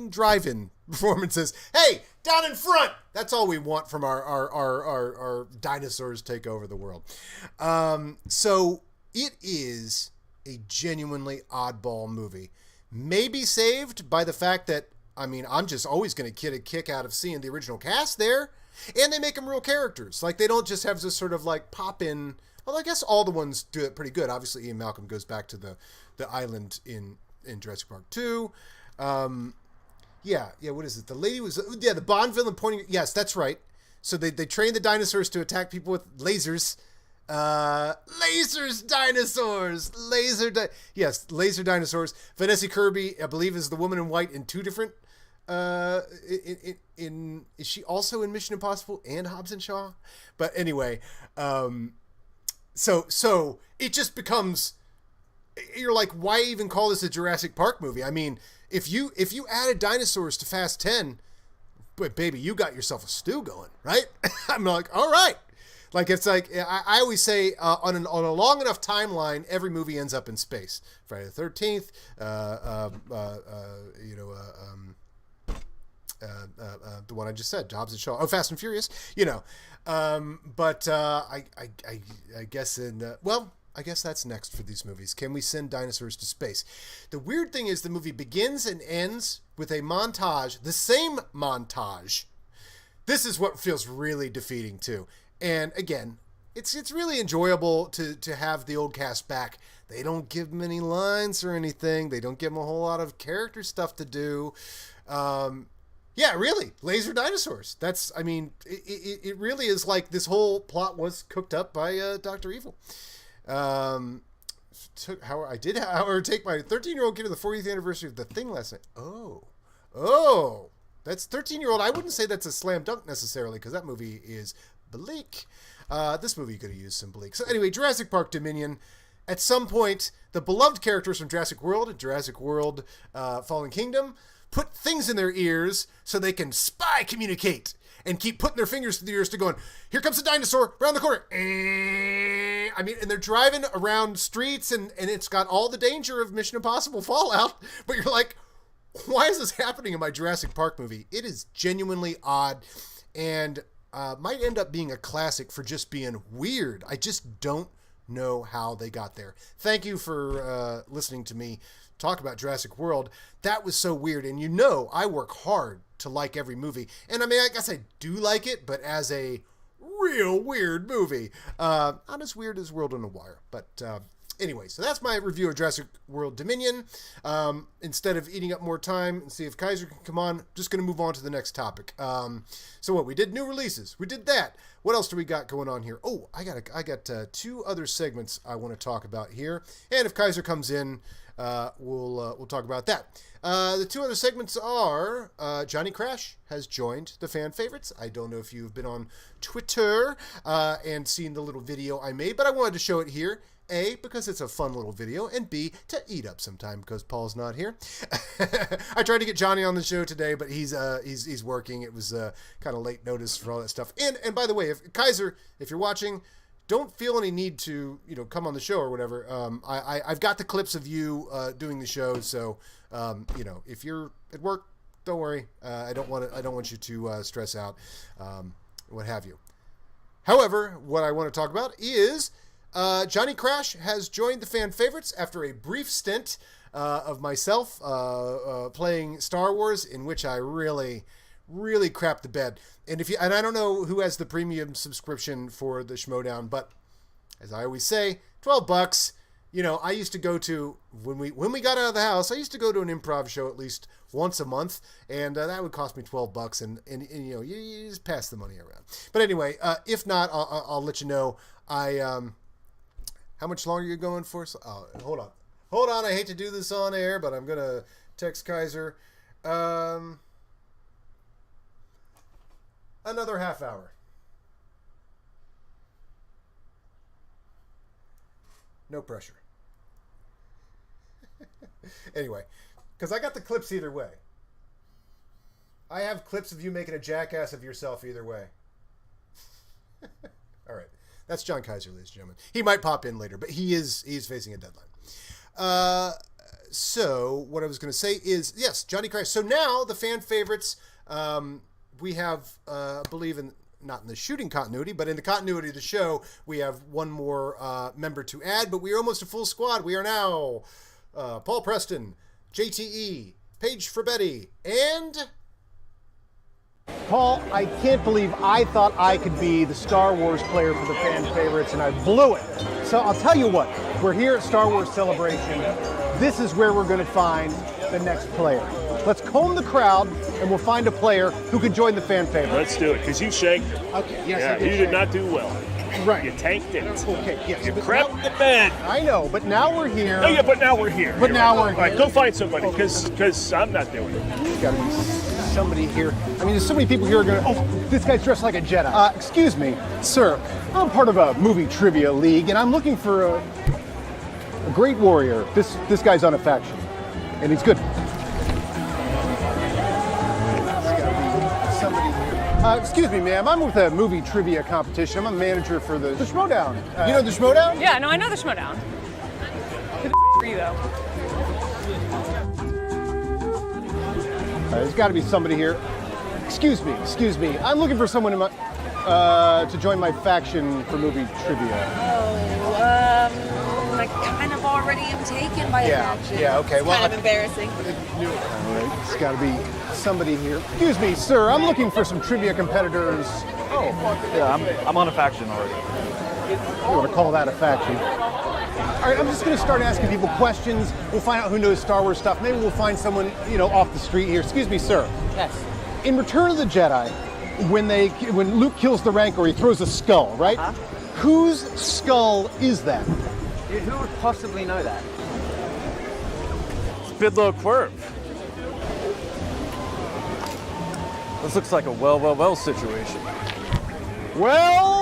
drive-in performances. Hey, down in front! That's all we want from our dinosaurs take over the world. So it is a genuinely oddball movie. Maybe saved by the fact that, I mean, I'm just always going to get a kick out of seeing the original cast there. And they make them real characters. Like, they don't just have this sort of, like, pop-in... Well, I guess all the ones do it pretty good. Obviously, Ian Malcolm goes back to the the island in Jurassic Park 2. What is it? The lady was, the Bond villain pointing, yes, that's right. So they trained the dinosaurs to attack people with lasers. Laser dinosaurs. Vanessa Kirby, I believe, is the woman in white in two different, is she also in Mission Impossible and Hobbs and Shaw? But anyway, so it just becomes, you're like, why even call this a Jurassic Park movie? I mean, if you added dinosaurs to Fast 10, but baby, you got yourself a stew going, right? I'm like, all right. Like, it's like, I always say, on a long enough timeline, every movie ends up in space. Friday the 13th, the one I just said, Hobbs and Shaw. Oh, Fast and Furious, But I guess I guess that's next for these movies. Can we send dinosaurs to space? The weird thing is the movie begins and ends with a montage, the same montage. This is what feels really defeating too. And again, it's really enjoyable to have the old cast back. They don't give them any lines or anything. They don't give them a whole lot of character stuff to do. Really, laser dinosaurs. It really is like this whole plot was cooked up by Dr. Evil. I take my 13-year-old kid to the 40th anniversary of The Thing last night. Oh, that's 13-year-old. I wouldn't say that's a slam dunk necessarily, because that movie is bleak. This movie could have used some bleak. So anyway, Jurassic Park Dominion. At some point, the beloved characters from Jurassic World, Fallen Kingdom, put things in their ears so they can spy communicate and keep putting their fingers through the ears to going, here comes a dinosaur around the corner. And they're driving around streets and it's got all the danger of Mission Impossible Fallout, but you're like, why is this happening in my Jurassic Park movie? It is genuinely odd and might end up being a classic for just being weird. I just don't know how they got there. Thank you for listening to me talk about Jurassic World. That was so weird. And I work hard to like every movie. And I guess I do like it, but as a real weird movie. Not as weird as World on a Wire. But anyway, so that's my review of Jurassic World Dominion. Instead of eating up more time and see if Kaiser can come on, just going to move on to the next topic. So we did new releases. We did that. What else do we got going on here? Oh, I got two other segments I want to talk about here. And if Kaiser comes in, we'll talk about that. The two other segments are Johnny Crash has joined the fan favorites. I don't know if you've been on Twitter and seen the little video I made, but I wanted to show it here. A, because it's a fun little video, and B, to eat up sometime because Paul's not here. I tried to get Johnny on the show today, but he's working. It was kind of late notice for all that stuff. And by the way, Kaiser, if you're watching, don't feel any need to come on the show or whatever. I've got the clips of you doing the show, so if you're at work, don't worry. I don't want you to stress out, what have you. However, what I want to talk about is Johnny Crash has joined the fan favorites after a brief stint of myself playing Star Wars, in which I really crapped the bed. And I don't know who has the premium subscription for the Schmodown, but as I always say, $12. I used to go to, when we got out of the house, I used to go to an improv show at least once a month, and that would cost me $12, and you just pass the money around. But anyway, if not, I'll let you know. How much longer are you going for? Hold on. I hate to do this on air, but I'm gonna text Kaiser. Another half hour. No pressure. Anyway, because I got the clips either way. I have clips of you making a jackass of yourself either way. All right. That's John Kaiser, ladies and gentlemen. He might pop in later, but he's facing a deadline. So what I was going to say is, yes, Johnny Crash. So now the fan favorites, we have, I believe not in the shooting continuity, but in the continuity of the show, we have one more member to add, but we are almost a full squad. We are now Paul Preston, JTE, Paige Frabetti, and... Paul, I can't believe I thought I could be the Star Wars player for the fan favorites, and I blew it. So I'll tell you what, we're here at Star Wars Celebration. this is where we're going to find the next player. Let's comb the crowd, and we'll find a player who can join the fan favorite. Let's do it, because you shanked it. Okay, yes, yeah, you did not do well. Right. You tanked it. Okay, yes. You crapped the bed. I know, but now we're here. Oh, yeah, but now we're here. But now we're here. All right, go find somebody, because I'm not doing it. There's got to be somebody here. I mean, there's so many people here who are going to... Oh, this guy's dressed like a Jedi. Excuse me, sir. I'm part of a movie trivia league, and I'm looking for a great warrior. This guy's on a faction, and he's good. Excuse me, ma'am. I'm with a movie trivia competition. I'm a manager for the Schmodown. You know the Schmodown? Yeah, no, I know the Schmodown. Who the are you, though? There's got to be somebody here. Excuse me. I'm looking for someone in my, to join my faction for movie trivia. I kind of already am taken by a faction. Yeah, okay. It's kind of embarrassing. All right, it's got to be somebody here. Excuse me, sir. I'm looking for some trivia competitors. Oh, yeah, I'm on a faction already. You want to call that a faction? All right, I'm just going to start asking people questions. We'll find out who knows Star Wars stuff. Maybe we'll find someone, off the street here. Excuse me, sir. Yes. In Return of the Jedi, when Luke kills the Rancor, he throws a skull, right? Whose skull is that? Dude, who would possibly know that? It's Bidlow Quirv. This looks like a well situation. Well.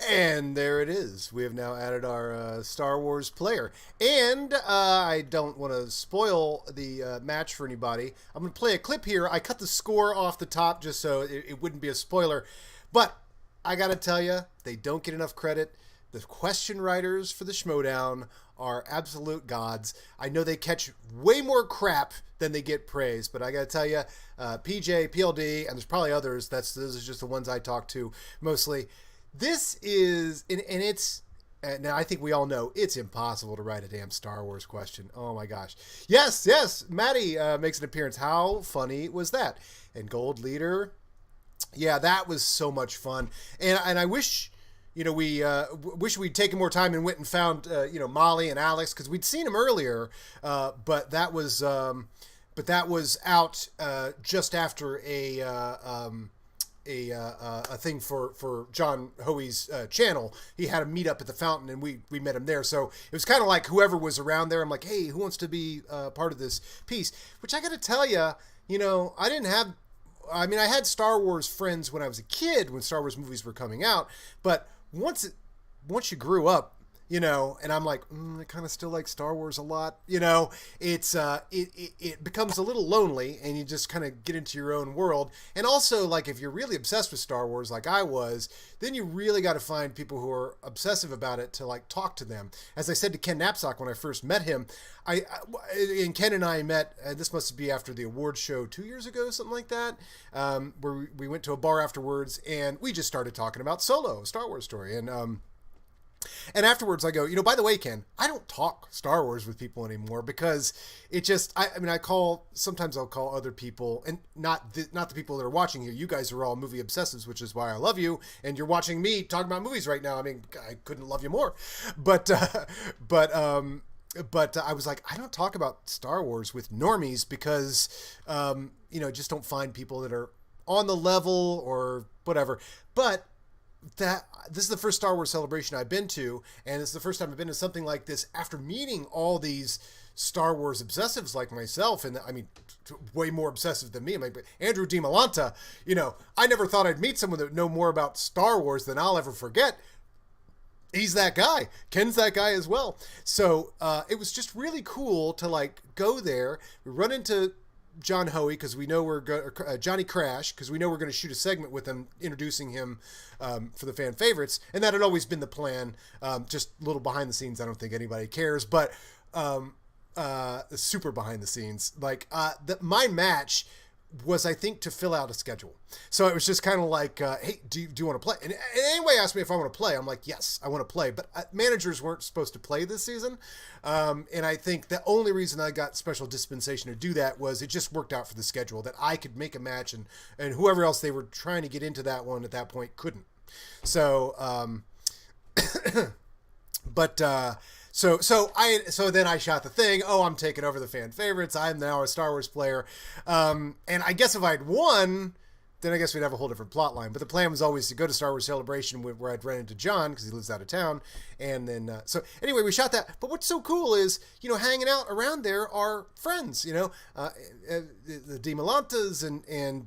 And there it is. We have now added our Star Wars player. And I don't want to spoil the match for anybody. I'm going to play a clip here. I cut the score off the top just so it wouldn't be a spoiler. But I got to tell you, they don't get enough credit. The question writers for the Schmodown are absolute gods. I know they catch way more crap than they get praise, but I got to tell you, PJ, PLD, and there's probably others. Those are just the ones I talk to mostly. This is, and it's, now I think we all know it's impossible to write a damn Star Wars question. Oh my gosh. Yes, Maddie makes an appearance. How funny was that? And Gold Leader, yeah, that was so much fun. And I wish, we wish we'd taken more time and went and found, Molly and Alex, because we'd seen them earlier, but that was out just after a thing for John Hoey's channel. He had a meetup at the fountain, and we met him there. So it was kind of like whoever was around there. I'm like, hey, who wants to be part of this piece? Which I got to tell you, I had Star Wars friends when I was a kid, when Star Wars movies were coming out. But once you grew up, and I'm like, I kind of still like Star Wars a lot. It's it becomes a little lonely, and you just kind of get into your own world. And also, like, if you're really obsessed with Star Wars, like I was, then you really got to find people who are obsessive about it to like talk to them. As I said to Ken Knapsack when I first met him, and Ken and I met. This must be after the award show 2 years ago, something like that, where we went to a bar afterwards, and we just started talking about Solo, a Star Wars story, and afterwards I go, by the way, Ken, I don't talk Star Wars with people anymore because it just, sometimes I'll call other people, and not the people that are watching here. You guys are all movie obsessives, which is why I love you, and you're watching me talk about movies right now. I mean, I couldn't love you more. But I was like, I don't talk about Star Wars with normies because, just don't find people that are on the level or whatever. But this is the first Star Wars celebration I've been to, and it's the first time I've been to something like this after meeting all these Star Wars obsessives like myself, and way more obsessive than me. Andrew DiMolanta, I never thought I'd meet someone that would know more about Star Wars than I'll ever forget. He's that guy. Ken's that guy as well. So it was just really cool to go there. We run into John Hoey because we know Johnny Crash, because we know we're going to shoot a segment with him introducing him for the fan favorites, and that had always been the plan. Just a little behind the scenes. I don't think anybody cares, but super behind the scenes. My match was, I think, to fill out a schedule. So it was just kind of like, hey, do you want to play? And anyway asked me if I want to play. I'm like, yes, I want to play. But managers weren't supposed to play this season. And I think the only reason I got special dispensation to do that was it just worked out for the schedule, that I could make a match and whoever else they were trying to get into that one at that point couldn't. So, So then I shot the thing. Oh, I'm taking over the fan favorites. I'm now a Star Wars player. And I guess if I'd won, then I guess we'd have a whole different plot line. But the plan was always to go to Star Wars Celebration where I'd run into John because he lives out of town. And then, so anyway, we shot that. But what's so cool is, hanging out around there are friends, the DiMolantas and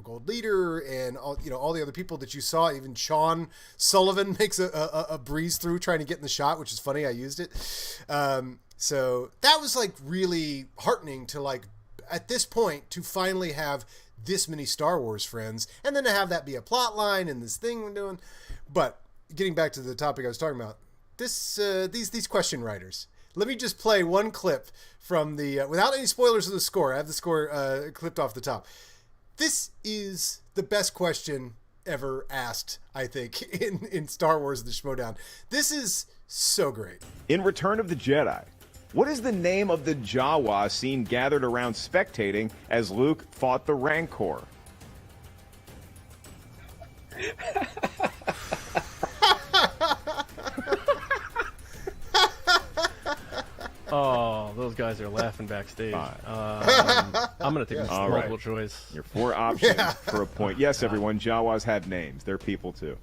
Gold Leader and all the other people that you saw. Even Sean Sullivan makes a breeze through trying to get in the shot, which is funny. I used it. So that was like really heartening to like, at this point, to finally have this many Star Wars friends, and then to have that be a plot line and this thing we're doing. But getting back to the topic I was talking about, these question writers. Let me just play one clip from the, without any spoilers of the score. I have the score clipped off the top. This is the best question ever asked, I think, in Star Wars The Schmodown. This is so great. In Return of the Jedi, what is the name of the Jawa seen gathered around spectating as Luke fought the Rancor? Oh, those guys are laughing backstage. I'm going to take this multiple choice. Your 4 options for a point. Yes, everyone, Jawas have names. They're people too.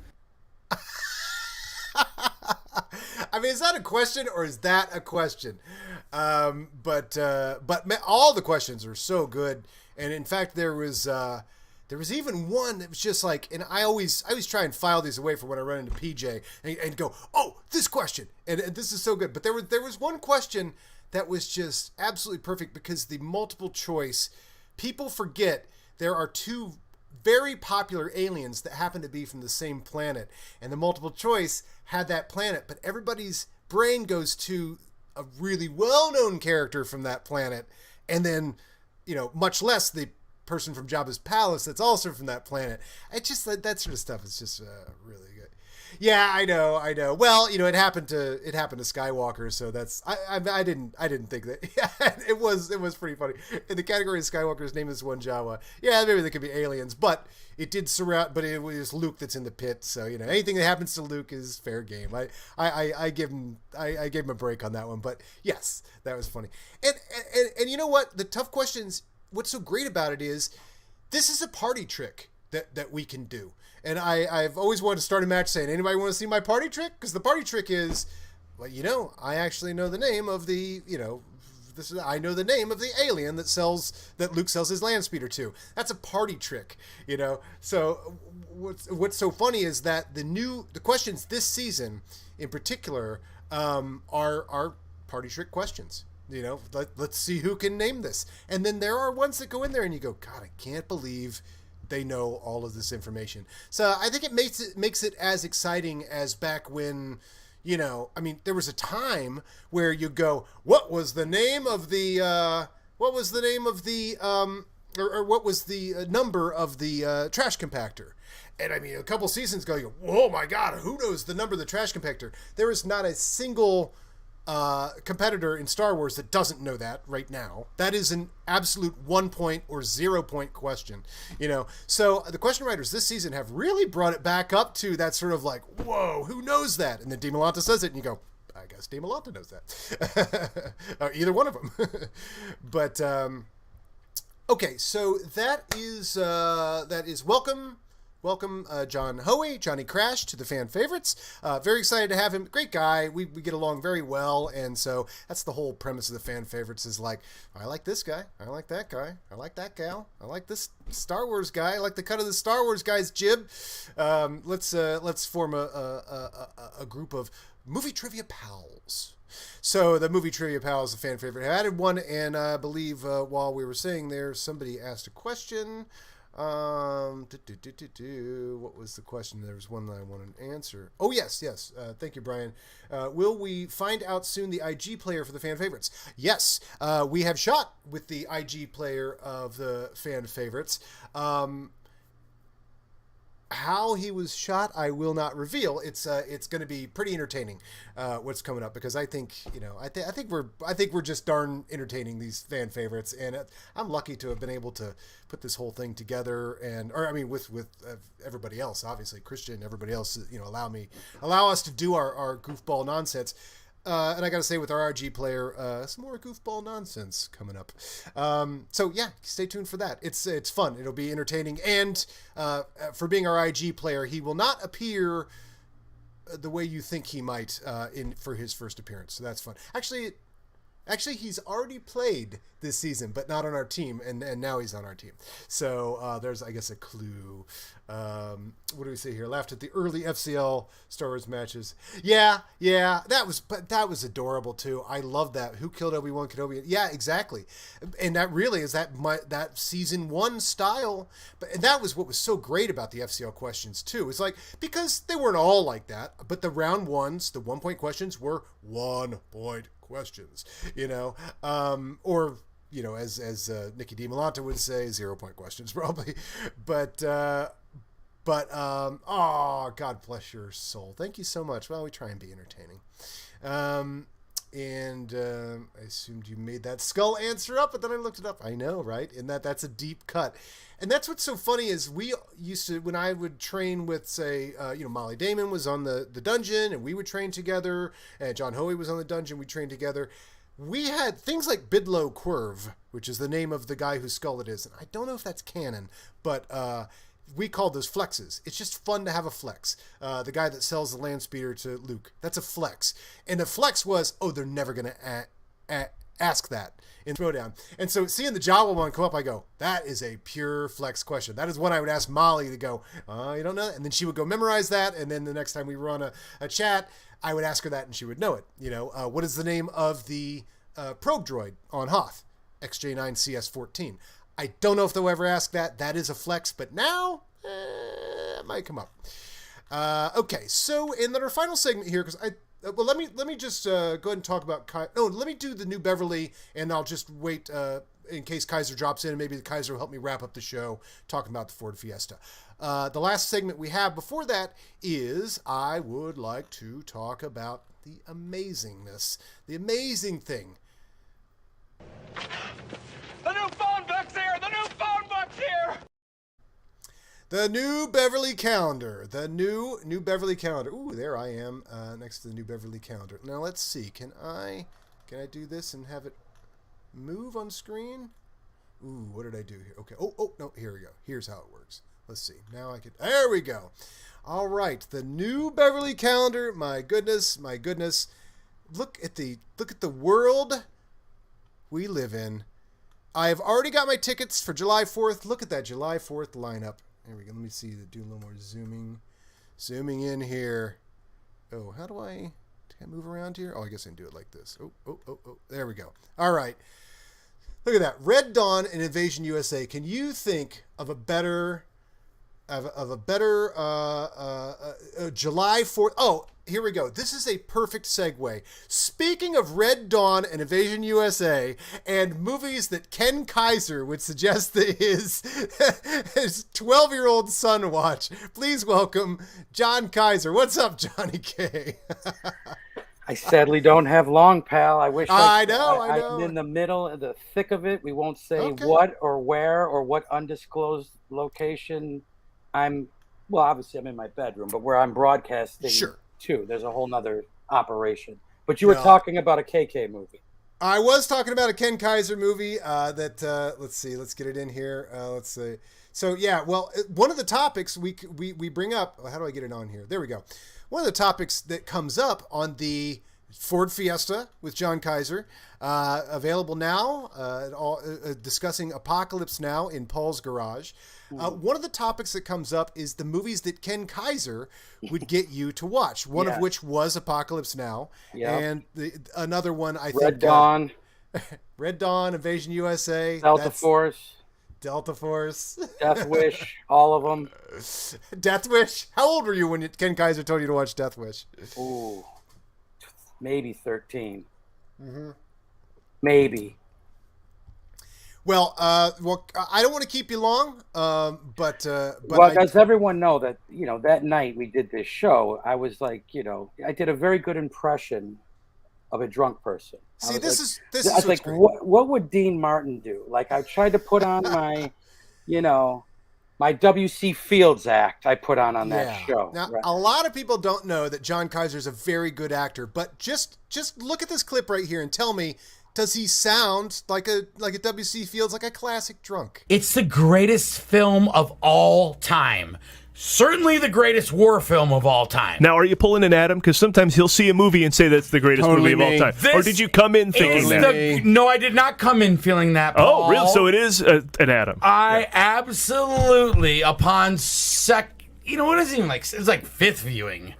I mean, is that a question or is that a question? But all the questions are so good. And in fact, there was even one that was just like, and I always try and file these away for when I run into PJ and go, oh, this question. And this is so good. But there was one question that was just absolutely perfect because the multiple choice, people forget there are 2 very popular aliens that happen to be from the same planet, and the multiple choice had that planet, but everybody's brain goes to a really well-known character from that planet, and then much less the person from Jabba's palace that's also from that planet. It just, that sort of stuff is just really good. Yeah, I know. Well, it happened to Skywalker, so that's I didn't think that. Yeah, it was pretty funny. In the category of Skywalker's name is one Jawa. Yeah, maybe they could be aliens, but it did surround. But it was Luke that's in the pit, so anything that happens to Luke is fair game. I gave him a break on that one, but yes, that was funny. And you know what? The tough questions. What's so great about it is this is a party trick that we can do. And I've always wanted to start a match saying, anybody want to see my party trick? Because the party trick is, well, I actually know the name of the, I know the name of the alien that Luke sells his land speeder to. That's a party trick, So what's so funny is that the questions this season in particular are party trick questions. Let's see who can name this. And then there are ones that go in there and you go, God, I can't believe they know all of this information. So I think it makes it as exciting as back when, there was a time where you go, what was the name of the number of the trash compactor? And a couple seasons ago, you go, oh my God, who knows the number of the trash compactor? There is not a single competitor in Star Wars that doesn't know that right now. That is an absolute 1 point or 0 point question, So the question writers this season have really brought it back up to that sort of like, whoa, who knows that? And then DiMolanta says it, and you go, I guess DiMolanta knows that. Either one of them. But okay, so that is welcome. Welcome, John Hoey, Johnny Crash, to the fan favorites. Very excited to have him. Great guy. We get along very well, and so that's the whole premise of the fan favorites is like, I like this guy. I like that guy. I like that gal. I like this Star Wars guy. I like the cut of the Star Wars guy's jib. Let's form a group of movie trivia pals. So the movie trivia pals, the fan favorite, I added one, and I believe while we were saying there, somebody asked a question. What was the question? There was one that I wanted to answer. Oh, yes. Thank you, Brian. Will we find out soon the IG player for the fan favorites? Yes. We have shot with the IG player of the fan favorites. How he was shot, I will not reveal. It's going to be pretty entertaining. What's coming up, because I think I think we're just darn entertaining, these fan favorites, and I'm lucky to have been able to put this whole thing together, with everybody else, obviously Christian, everybody else, allow us to do our goofball nonsense. And I got to say, with our RG player, some more goofball nonsense coming up. So yeah, stay tuned for that. It's fun. It'll be entertaining. And for being our IG player, he will not appear the way you think he might for his first appearance. So that's fun. Actually, he's already played this season, but not on our team, and now he's on our team. So there's, I guess, a clue. What do we say here? Laughed at the early FCL Star Wars matches. Yeah, that was adorable too. I love that. Who killed Obi-Wan Kenobi? Yeah, exactly. And that really is that season 1 style. And that was what was so great about the FCL questions too. It's like, because they weren't all like that, but the round ones, the 1-point questions were 1-point questions, or as Nikki DiMolanta would say, 0-point questions probably, but oh, God bless your soul. Thank you so much. Well, we try and be entertaining. And I assumed you made that skull answer up, but then I looked it up. I know, right? And that's a deep cut. And that's what's so funny is we used to, when I would train with, say, Molly Damon was on the dungeon, and we would train together, and John Hoey was on the dungeon, we trained together. We had things like Bidlow Quirv, which is the name of the guy whose skull it is. And I don't know if that's canon, but we called those flexes. It's just fun to have a flex. The guy that sells the land speeder to Luke, that's a flex. And the flex was, they're never going to ask that in Throwdown. And so seeing the Jawa one come up, I go, that is a pure flex question. That is one I would ask Molly to go, you don't know that? And then she would go memorize that. And then the next time we were on a chat, I would ask her that and she would know it. What is the name of the probe droid on Hoth? XJ9CS14. I don't know if they'll ever ask that. That is a flex, but now it might come up. Okay, so in our final segment here, because let me just go ahead and talk about let me do the new Beverly, and I'll just wait in case Kaiser drops in, and maybe the Kaiser will help me wrap up the show talking about the Ford Fiesta. The last segment we have before that is I would like to talk about the amazingness, the amazing thing. The new phone book's here! The new phone book's here! The new Beverly Calendar. The new Beverly Calendar. Ooh, there I am next to the new Beverly Calendar. Now let's see. Can I do this and have it move on screen? Ooh, what did I do here? Okay. Oh, no, here we go. Here's how it works. Let's see. Now there we go. All right. The new Beverly Calendar. My goodness. Look at the world we live in. I've already got my tickets for July 4th. Look at that July 4th lineup. There we go. Let me see. Do a little more zooming in here. Oh, how do I move around here? Oh, I guess I can do it like this. Oh. There we go. All right. Look at that. Red Dawn and Invasion USA. Can you think of a better July 4th? Oh, here we go. This is a perfect segue. Speaking of Red Dawn and Invasion USA and movies that Ken Kaiser would suggest that his 12-year-old son watch, please welcome John Kaiser. What's up, Johnny K? I sadly don't have long, pal. I wish I know. I'm in the middle, of the thick of it. We won't say what or where or what undisclosed location obviously I'm in my bedroom, but where I'm broadcasting too. There's a whole nother operation. But you were talking about a KK movie. I was talking about a Ken Kaiser movie that, let's see, let's get it in here. Let's see. So, yeah, well, one of the topics we bring up, how do I get it on here? There we go. One of the topics that comes up on the Ford Fiesta with John Kaiser, available now, discussing Apocalypse Now in Paul's Garage. One of the topics that comes up is the movies that Ken Kaiser would get you to watch, one of which was Apocalypse Now, and another one, I think... Red Dawn, Invasion USA. Delta Force. Delta Force. Death Wish, all of them. Death Wish? How old were you when Ken Kaiser told you to watch Death Wish? Ooh, maybe 13. Mm-hmm. Maybe. Well, I don't want to keep you long, but does everyone know that, that night we did this show, I was like, I did a very good impression of a drunk person. See, this is I was like, what would Dean Martin do? Like, I tried to put on my, my W.C. Fields act I put on that show. Now, right? A lot of people don't know that John Kaiser is a very good actor, but just look at this clip right here and tell me, does he sound like a W.C. Fields, like a classic drunk? It's the greatest film of all time. Certainly the greatest war film of all time. Now, are you pulling an Adam? Because sometimes he'll see a movie and say that's the greatest movie of all time. Or did you come in thinking that? No, I did not come in feeling that, Paul. Oh, really? So it is an Adam. I absolutely, upon what is it even like? It's like fifth viewing.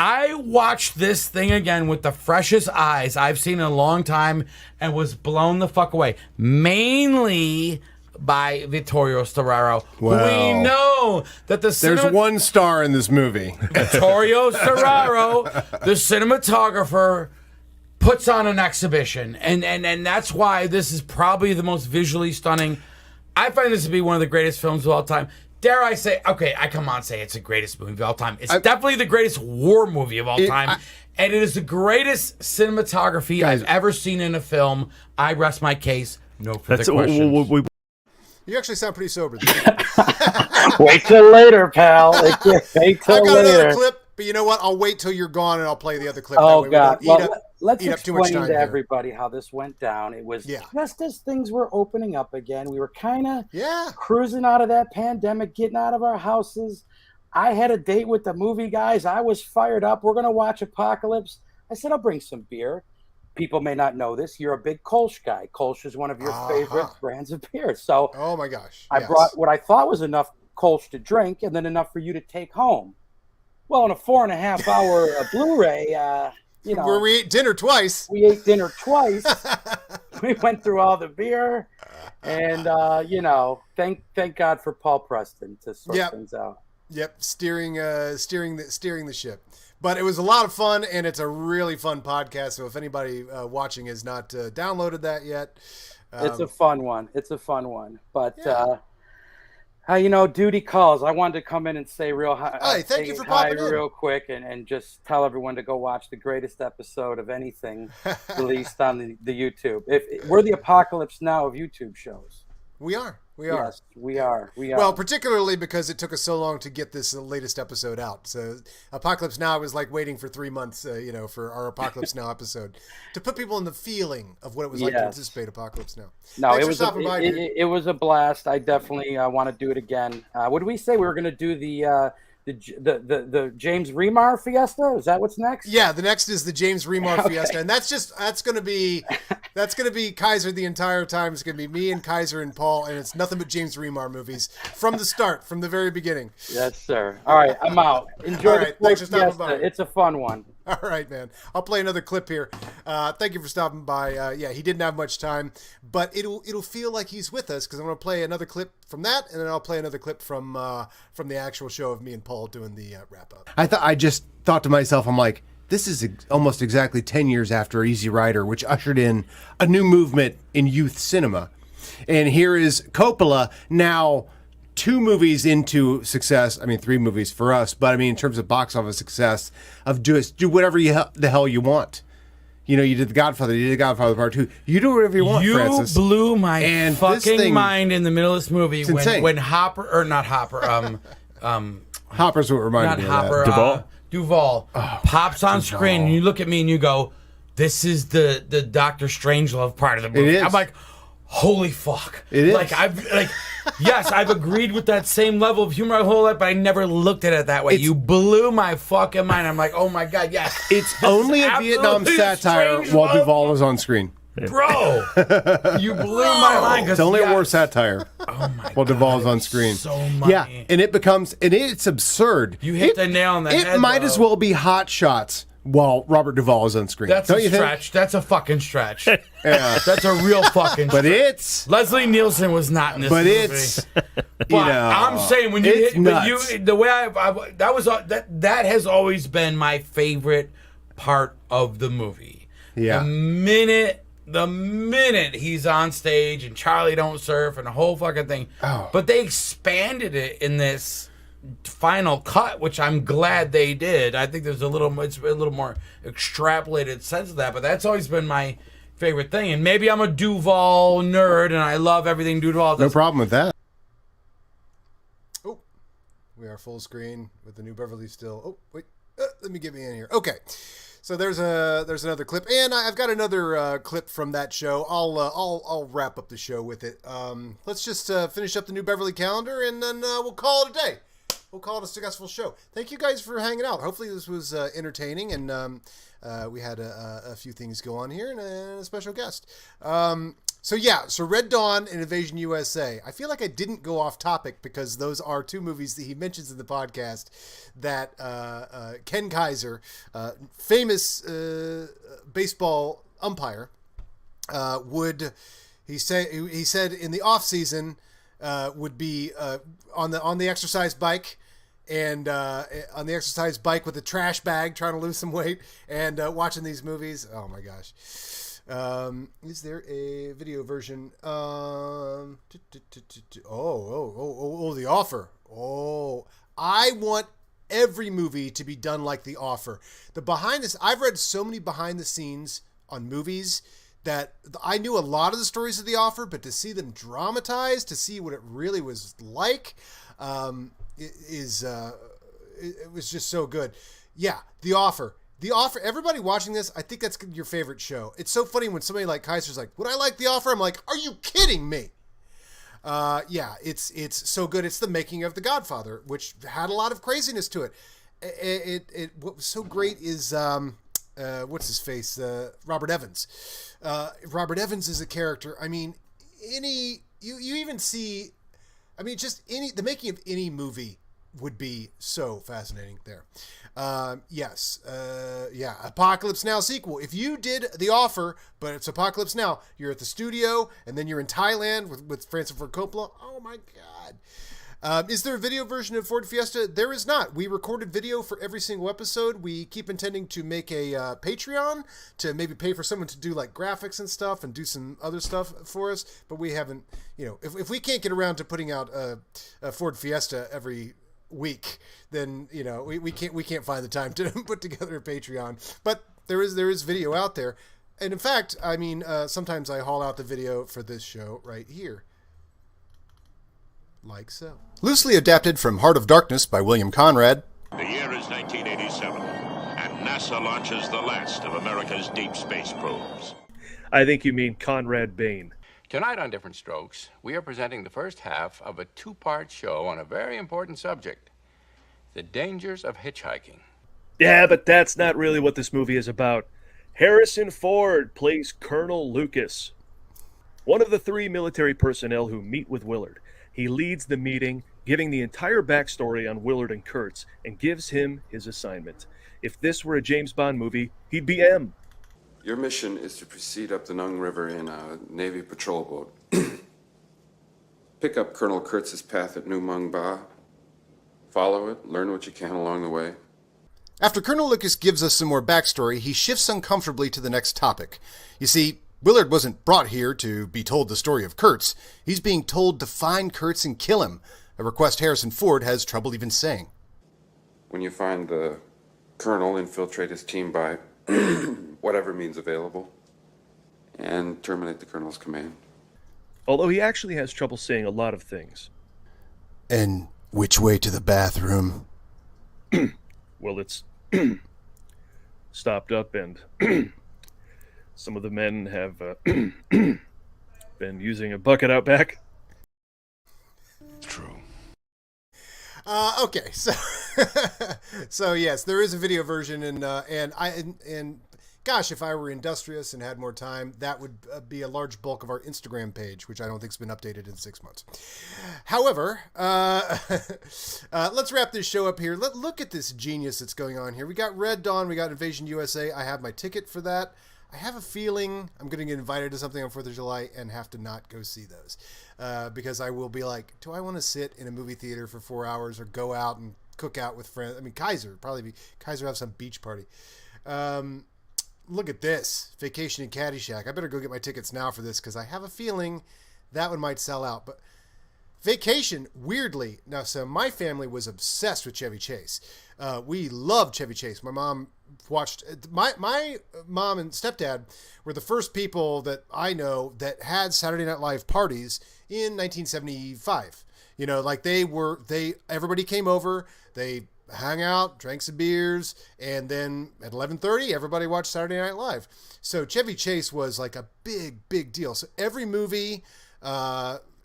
I watched this thing again with the freshest eyes I've seen in a long time and was blown the fuck away. Mainly by Vittorio Storaro. Wow. We know that There's one star in this movie. Vittorio Storaro, the cinematographer, puts on an exhibition. And that's why this is probably the most visually stunning. I find this to be one of the greatest films of all time. Dare I say, okay, I come on say it's the greatest movie of all time. It's definitely the greatest war movie of all time. And it is the greatest cinematography I've ever seen in a film. I rest my case. No further questions. You actually sound pretty sober. Wait till later, pal. Wait till I've got later. another clip, but you know what? I'll wait till you're gone and I'll play the other clip. Oh, that way God. We don't Let's eat up too much explain time to here. everybody how this went down. It was just as things were opening up again. We were kind of cruising out of that pandemic, getting out of our houses. I had a date with the movie guys. I was fired up. We're going to watch Apocalypse. I said, I'll bring some beer. People may not know this. You're a big Kolsch guy. Kolsch is one of your favorite brands of beer. So, oh my gosh, I brought what I thought was enough Kolsch to drink and then enough for you to take home. Well, in a 4.5 hour Blu-ray, where we ate dinner twice. We ate dinner twice. We went through all the beer, and thank God for Paul Preston to sort things out. Yep, steering the ship. But it was a lot of fun, and it's a really fun podcast. So if anybody watching has not downloaded that yet, it's a fun one. But duty calls. I wanted to come in and say thank you for popping in real quick, and just tell everyone to go watch the greatest episode of anything released on the YouTube. We're the Apocalypse Now of YouTube shows. We are. Yes, we are. Well, particularly because it took us so long to get this latest episode out. So Apocalypse Now was like waiting for 3 months, for our Apocalypse Now episode to put people in the feeling of what it was like to anticipate Apocalypse Now. No, Thanks it was it was a blast. I definitely want to do it again. What did we say? We were going to do the James Remar Fiesta. Is that what's next? Yeah, the next is the James Remar Fiesta, and that's going to be Kaiser the entire time. It's going to be me and Kaiser and Paul, and it's nothing but James Remar movies from the start, from the very beginning. Yes, sir. All right, I'm out. Enjoy the thanks for stopping by. It's a fun one. All right, man. I'll play another clip here. Thank you for stopping by. He didn't have much time, but it'll feel like he's with us because I'm going to play another clip from that, and then I'll play another clip from the actual show of me and Paul doing the wrap up. I just thought to myself, I'm like, this is almost exactly 10 years after Easy Rider, which ushered in a new movement in youth cinema, and here is Coppola now. 2 movies into success. I mean, 3 movies for us, but I mean, in terms of box office success, of do whatever the hell you want. You did The Godfather. You did The Godfather Part 2. You do whatever you want, Francis. You blew my fucking mind in the middle of this movie when Hopper, or not Hopper, Hopper's what reminded me of that. Duvall pops on screen, and you look at me and you go, this is the Doctor Strangelove part of the movie. It is. I'm like, holy fuck. It is. Yes, I've agreed with that same level of humor my whole life, but I never looked at it that way. You blew my fucking mind. I'm like, oh my God, yes. It's only a Vietnam satire while Duvall is on screen. Bro, you blew my mind. It's only a war satire while Duvall is on screen. So much. Yeah, and it's absurd. You hit the nail on the head. It might as well be Hot Shots while Robert Duvall is on screen. That's Don't a you think? stretch. That's a fucking stretch. Yeah. That's a real fucking But stretch. it's... Leslie Nielsen was not in this But movie. it's... But you know, I'm saying when you it's hit, but nuts. you the way that has always been my favorite part of the movie. Yeah. The minute he's on stage and Charlie don't surf and the whole fucking thing. Oh. But they expanded it in this final cut, which I'm glad they did. I think it's a little more extrapolated sense of that, but that's always been my favorite thing. And maybe I'm a Duvall nerd and I love everything Duvall does. No problem with that. Oh, we are full screen with the new Beverly still. Oh, wait, let me get me in here. Okay. So there's another clip, and I've got another clip from that show. I'll wrap up the show with it. Let's just finish up the new Beverly Calendar, and then we'll call it a day. We'll call it a successful show. Thank you guys for hanging out. Hopefully this was entertaining, and we had a few things go on here and a special guest. So Red Dawn and Invasion USA. I feel like I didn't go off topic because those are two movies that he mentions in the podcast that Ken Kaiser, famous baseball umpire, he said in the off season would be on the exercise bike. And on the exercise bike with a trash bag, trying to lose some weight, and watching these movies. Oh my gosh! Is there a video version? The Offer. Oh, I want every movie to be done like The Offer. I've read so many behind the scenes on movies that I knew a lot of the stories of The Offer, but to see them dramatized, to see what it really was like. It was just so good. Yeah, The Offer. The Offer, everybody watching this, I think that's your favorite show. It's so funny when somebody like Kaiser's like, would I like The Offer? I'm like, are you kidding me? Yeah, it's so good. It's the making of The Godfather, which had a lot of craziness to it. What was so great is, what's his face? Robert Evans. Robert Evans is a character. I mean, you even see, I mean, just the making of any movie would be so fascinating there. Yes. Apocalypse Now sequel. If you did The Offer, but it's Apocalypse Now, you're at the studio and then you're in Thailand with Francis Ford Coppola. Oh my God. Is there a video version of Ford Fiesta? There is not. We recorded video for every single episode. We keep intending to make a Patreon to maybe pay for someone to do like graphics and stuff and do some other stuff for us. But we haven't, if we can't get around to putting out a Ford Fiesta every week, then we can't find the time to put together a Patreon. But there is video out there, and in fact, I mean, sometimes I haul out the video for this show right here, like so. Loosely adapted from Heart of Darkness by William Conrad. The year is 1987, and NASA launches the last of America's deep space probes. I think you mean Conrad Bain. Tonight on Different Strokes, we are presenting the first half of a two-part show on a very important subject, the dangers of hitchhiking. Yeah, but that's not really what this movie is about. Harrison Ford plays Colonel Lucas, one of the three military personnel who meet with Willard. He leads the meeting, giving the entire backstory on Willard and Kurtz, and gives him his assignment. If this were a James Bond movie, he'd be M. Your mission is to proceed up the Nung River in a Navy patrol boat. Pick up Colonel Kurtz's path at New Mung Ba. Follow it, learn what you can along the way. After Colonel Lucas gives us some more backstory, he shifts uncomfortably to the next topic. You see, Willard wasn't brought here to be told the story of Kurtz. He's being told to find Kurtz and kill him, a request Harrison Ford has trouble even saying. When you find the Colonel, infiltrate his team by whatever means available, and terminate the Colonel's command. Although he actually has trouble saying a lot of things. And which way to the bathroom? Well, it's stopped up, and some of the men have been using a bucket out back. True. Okay, so so yes, there is a video version, and gosh, if I were industrious and had more time, that would be a large bulk of our Instagram page, which I don't think has been updated in 6 months. However, let's wrap this show up here. Look at this genius that's going on here. We got Red Dawn, we got Invasion USA. I have my ticket for that. I have a feeling I'm going to get invited to something on 4th of July and have to not go see those. Because I will be like, do I want to sit in a movie theater for 4 hours or go out and cook out with friends? I mean, Kaiser have some beach party. Look at this. Vacation in Caddyshack. I better go get my tickets now for this because I have a feeling that one might sell out. But Vacation, weirdly, now, so my family was obsessed with Chevy Chase. We loved Chevy Chase. My mom watched, my mom and stepdad were the first people that I know that had Saturday Night Live parties in 1975. You know, like everybody came over, they hung out, drank some beers, and then at 11:30, everybody watched Saturday Night Live. So Chevy Chase was like a big deal. So every movie,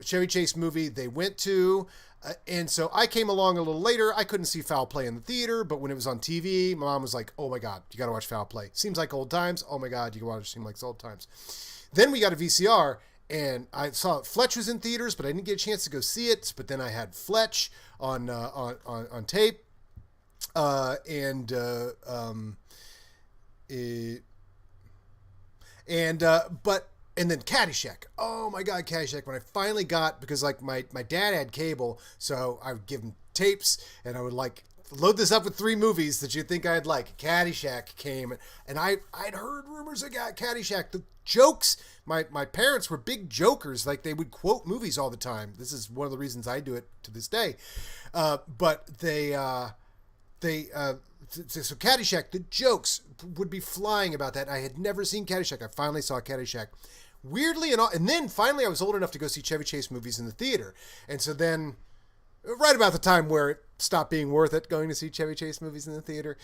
Chevy Chase movie they went to, and so I came along a little later. I couldn't see Foul Play in the theater, but when it was on TV, my mom was like, oh my God, you got to watch Foul Play. Seems like old times. Oh my God, you can watch Seems Like Old Times. Then we got a VCR, and I saw Fletch was in theaters, but I didn't get a chance to go see it. But then I had Fletch on tape. And then Caddyshack. Oh my God, Caddyshack. When I finally got, because like my dad had cable, so I would give him tapes and I would like load this up with 3 movies that you'd think I'd like. Caddyshack came, and I'd heard rumors about Caddyshack. The jokes, my parents were big jokers. Like they would quote movies all the time. This is one of the reasons I do it to this day. But so Caddyshack, the jokes would be flying about that. I had never seen Caddyshack. I finally saw Caddyshack. Weirdly, and then finally I was old enough to go see Chevy Chase movies in the theater. And so then, right about the time where it stopped being worth it going to see Chevy Chase movies in the theater,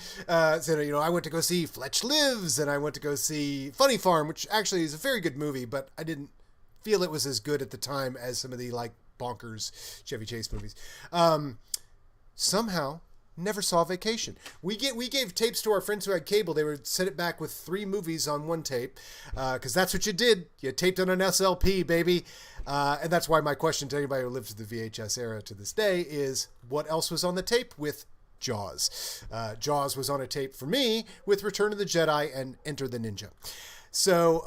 so, you know, I went to go see Fletch Lives, and I went to go see Funny Farm, which actually is a very good movie, but I didn't feel it was as good at the time as some of the, like, bonkers Chevy Chase movies. Somehow never saw Vacation. We gave tapes to our friends who had cable. They would send it back with 3 movies on one tape, because that's what you did. You taped on an SLP, baby. And that's why my question to anybody who lived through the VHS era to this day is, what else was on the tape with Jaws? Jaws was on a tape for me with Return of the Jedi and Enter the Ninja. So,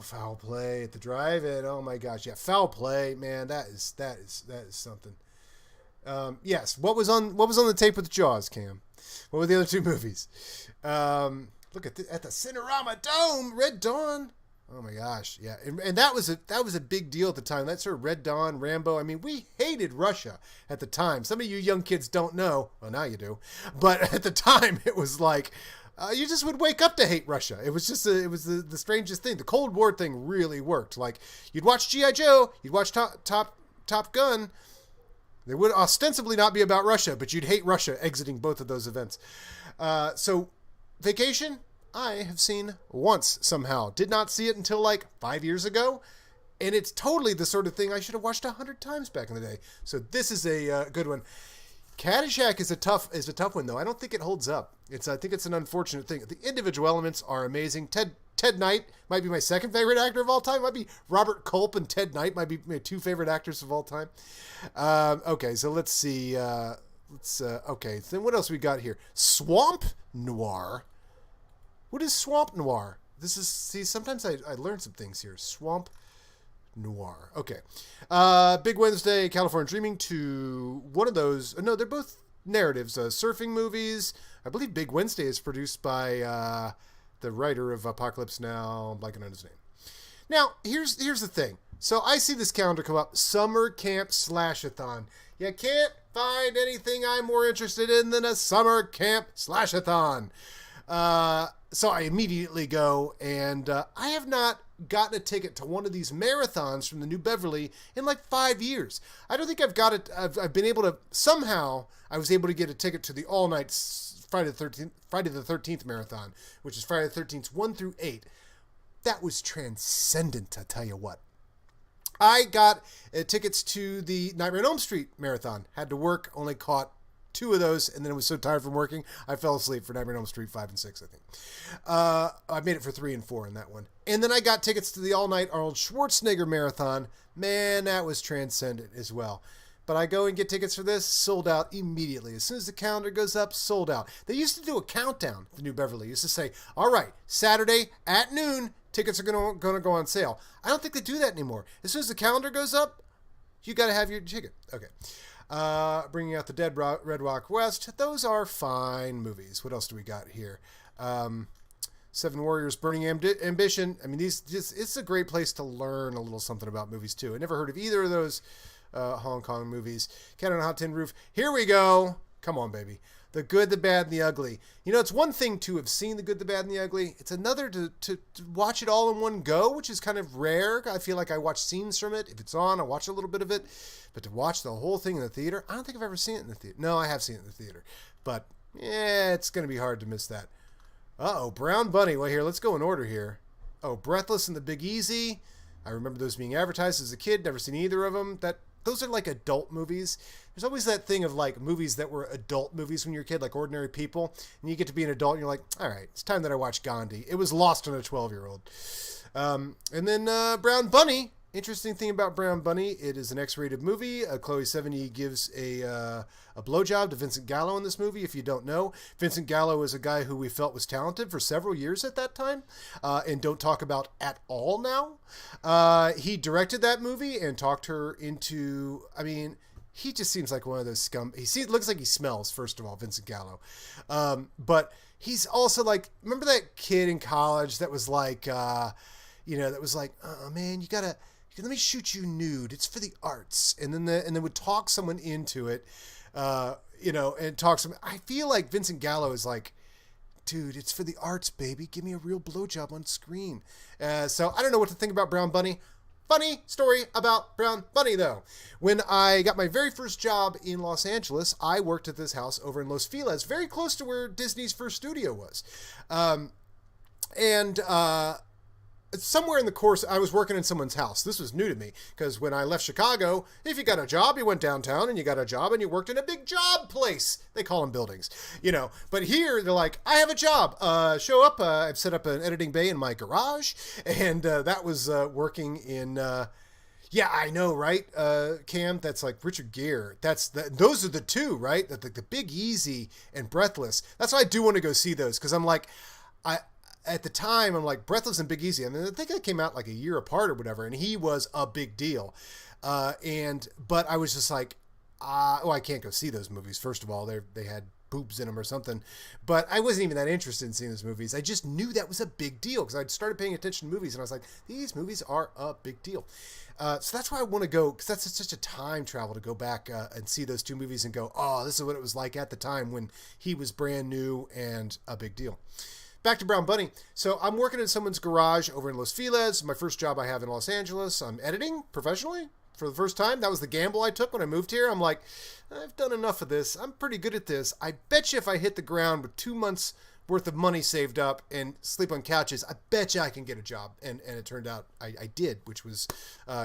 Foul Play at the drive-in. Oh my gosh, yeah, Foul Play, man, that is something. Yes. What was on the tape with Jaws, Cam? What were the other 2 movies? Look at the Cinerama Dome, Red Dawn. Oh my gosh, yeah, and that was a big deal at the time. That sort of Red Dawn, Rambo. I mean, we hated Russia at the time. Some of you young kids don't know. Well, now you do. But at the time, it was like you just would wake up to hate Russia. It was just the strangest thing. The Cold War thing really worked. Like you'd watch G.I. Joe, you'd watch Top Gun. They would ostensibly not be about Russia, but you'd hate Russia exiting both of those events. So, Vacation, I have seen once somehow. Did not see it until like 5 years ago. And it's totally the sort of thing I should have watched 100 times back in the day. So this is a good one. Caddyshack is a tough one, though. I don't think it holds up. I think it's an unfortunate thing. The individual elements are amazing. Ted Knight might be my second favorite actor of all time. Might be Robert Culp and Ted Knight might be my 2 favorite actors of all time. Okay, so let's see. Okay, then what else we got here? Swamp Noir. What is Swamp Noir? Sometimes I learn some things here. Swamp Noir. Okay. Big Wednesday, California Dreaming 2. One of those. No, they're both narratives. Surfing movies. I believe Big Wednesday is produced by the writer of Apocalypse Now. I'm blanking on his name. Now, here's the thing. So I see this calendar come up. Summer Camp Slash-a-thon. You can't find anything I'm more interested in than a Summer Camp Slash-a-thon. So I immediately go, and I have not gotten a ticket to one of these marathons from the New Beverly in like 5 years. I don't think I've got it. I've been able to, somehow, I was able to get a ticket to the all-night Friday the 13th marathon, which is Friday the 13th, 1 through 8. That was transcendent, I tell you what. I got tickets to the Nightmare on Elm Street marathon. Had to work, only caught 2 of those, and then I was so tired from working, I fell asleep for Nightmare on Elm Street 5 and 6, I think. I made it for 3 and 4 in that one. And then I got tickets to the all-night Arnold Schwarzenegger marathon. Man, that was transcendent as well. But I go and get tickets for this, sold out immediately. As soon as the calendar goes up, sold out. They used to do a countdown, the New Beverly. Used to say, all right, Saturday at noon, tickets are going to go on sale. I don't think they do that anymore. As soon as the calendar goes up, you got to have your ticket. Okay. Bringing Out the Dead, Red Rock West. Those are fine movies. What else do we got here? Seven Warriors, Burning Ambition. I mean, it's a great place to learn a little something about movies, too. I never heard of either of those Hong Kong movies. Cat on a Hot Tin Roof. Here we go. Come on, baby. The Good, the Bad, and the Ugly. You know, it's one thing to have seen The Good, the Bad, and the Ugly. It's another to watch it all in one go, which is kind of rare. I feel like I watch scenes from it. If it's on, I watch a little bit of it. But to watch the whole thing in the theater, I don't think I've ever seen it in the theater. No, I have seen it in the theater. But, yeah, it's going to be hard to miss that. Uh-oh, Brown Bunny. Well, here, let's go in order here. Oh, Breathless and The Big Easy. I remember those being advertised as a kid. Never seen either of them. Those are like adult movies. There's always that thing of like movies that were adult movies when you're a kid, like Ordinary People. And you get to be an adult and you're like, all right, it's time that I watch Gandhi. It was lost on a 12-year-old. And then Brown Bunny. Interesting thing about Brown Bunny, it is an X-rated movie. Chloe Sevigny gives a blowjob to Vincent Gallo in this movie. If you don't know, Vincent Gallo is a guy who we felt was talented for several years at that time, and don't talk about at all now. He directed that movie and talked her into, I mean, he just seems like one of those scum. Looks like he smells, first of all, Vincent Gallo. But he's also like, remember that kid in college that was like, that was like, oh man, let me shoot you nude. It's for the arts. And then would talk someone into it, and talk some. I feel like Vincent Gallo is like, dude, it's for the arts, baby. Give me a real blowjob on screen. So I don't know what to think about Brown Bunny. Funny story about Brown Bunny, though. When I got my very first job in Los Angeles, I worked at this house over in Los Feliz, very close to where Disney's first studio was. Somewhere in the course, I was working in someone's house. This was new to me, because when I left Chicago, if you got a job, you went downtown, and you got a job, and you worked in a big job place. They call them buildings, But here, they're like, I have a job. Show up. I've set up an editing bay in my garage, and that was working in... yeah, I know, right, Cam? That's like Richard Gere. Those are the two, right? The Big Easy and Breathless. That's why I do want to go see those, because I'm like... At the time, I'm like, Breathless and Big Easy. I mean, I think they came out like a year apart or whatever, and he was a big deal. But I was just like, I can't go see those movies. First of all, they had boobs in them or something. But I wasn't even that interested in seeing those movies. I just knew that was a big deal because I'd started paying attention to movies, and I was like, these movies are a big deal. So that's why I want to go, because that's such a time travel to go back and see those two movies and go, oh, this is what it was like at the time when he was brand new and a big deal. Back to Brown Bunny. So I'm working in someone's garage over in Los Feliz. My first job I have in Los Angeles. I'm editing professionally for the first time. That was the gamble I took when I moved here. I'm like, I've done enough of this. I'm pretty good at this. I bet you if I hit the ground with 2 months worth of money saved up and sleep on couches, I bet you I can get a job. And it turned out I did, which was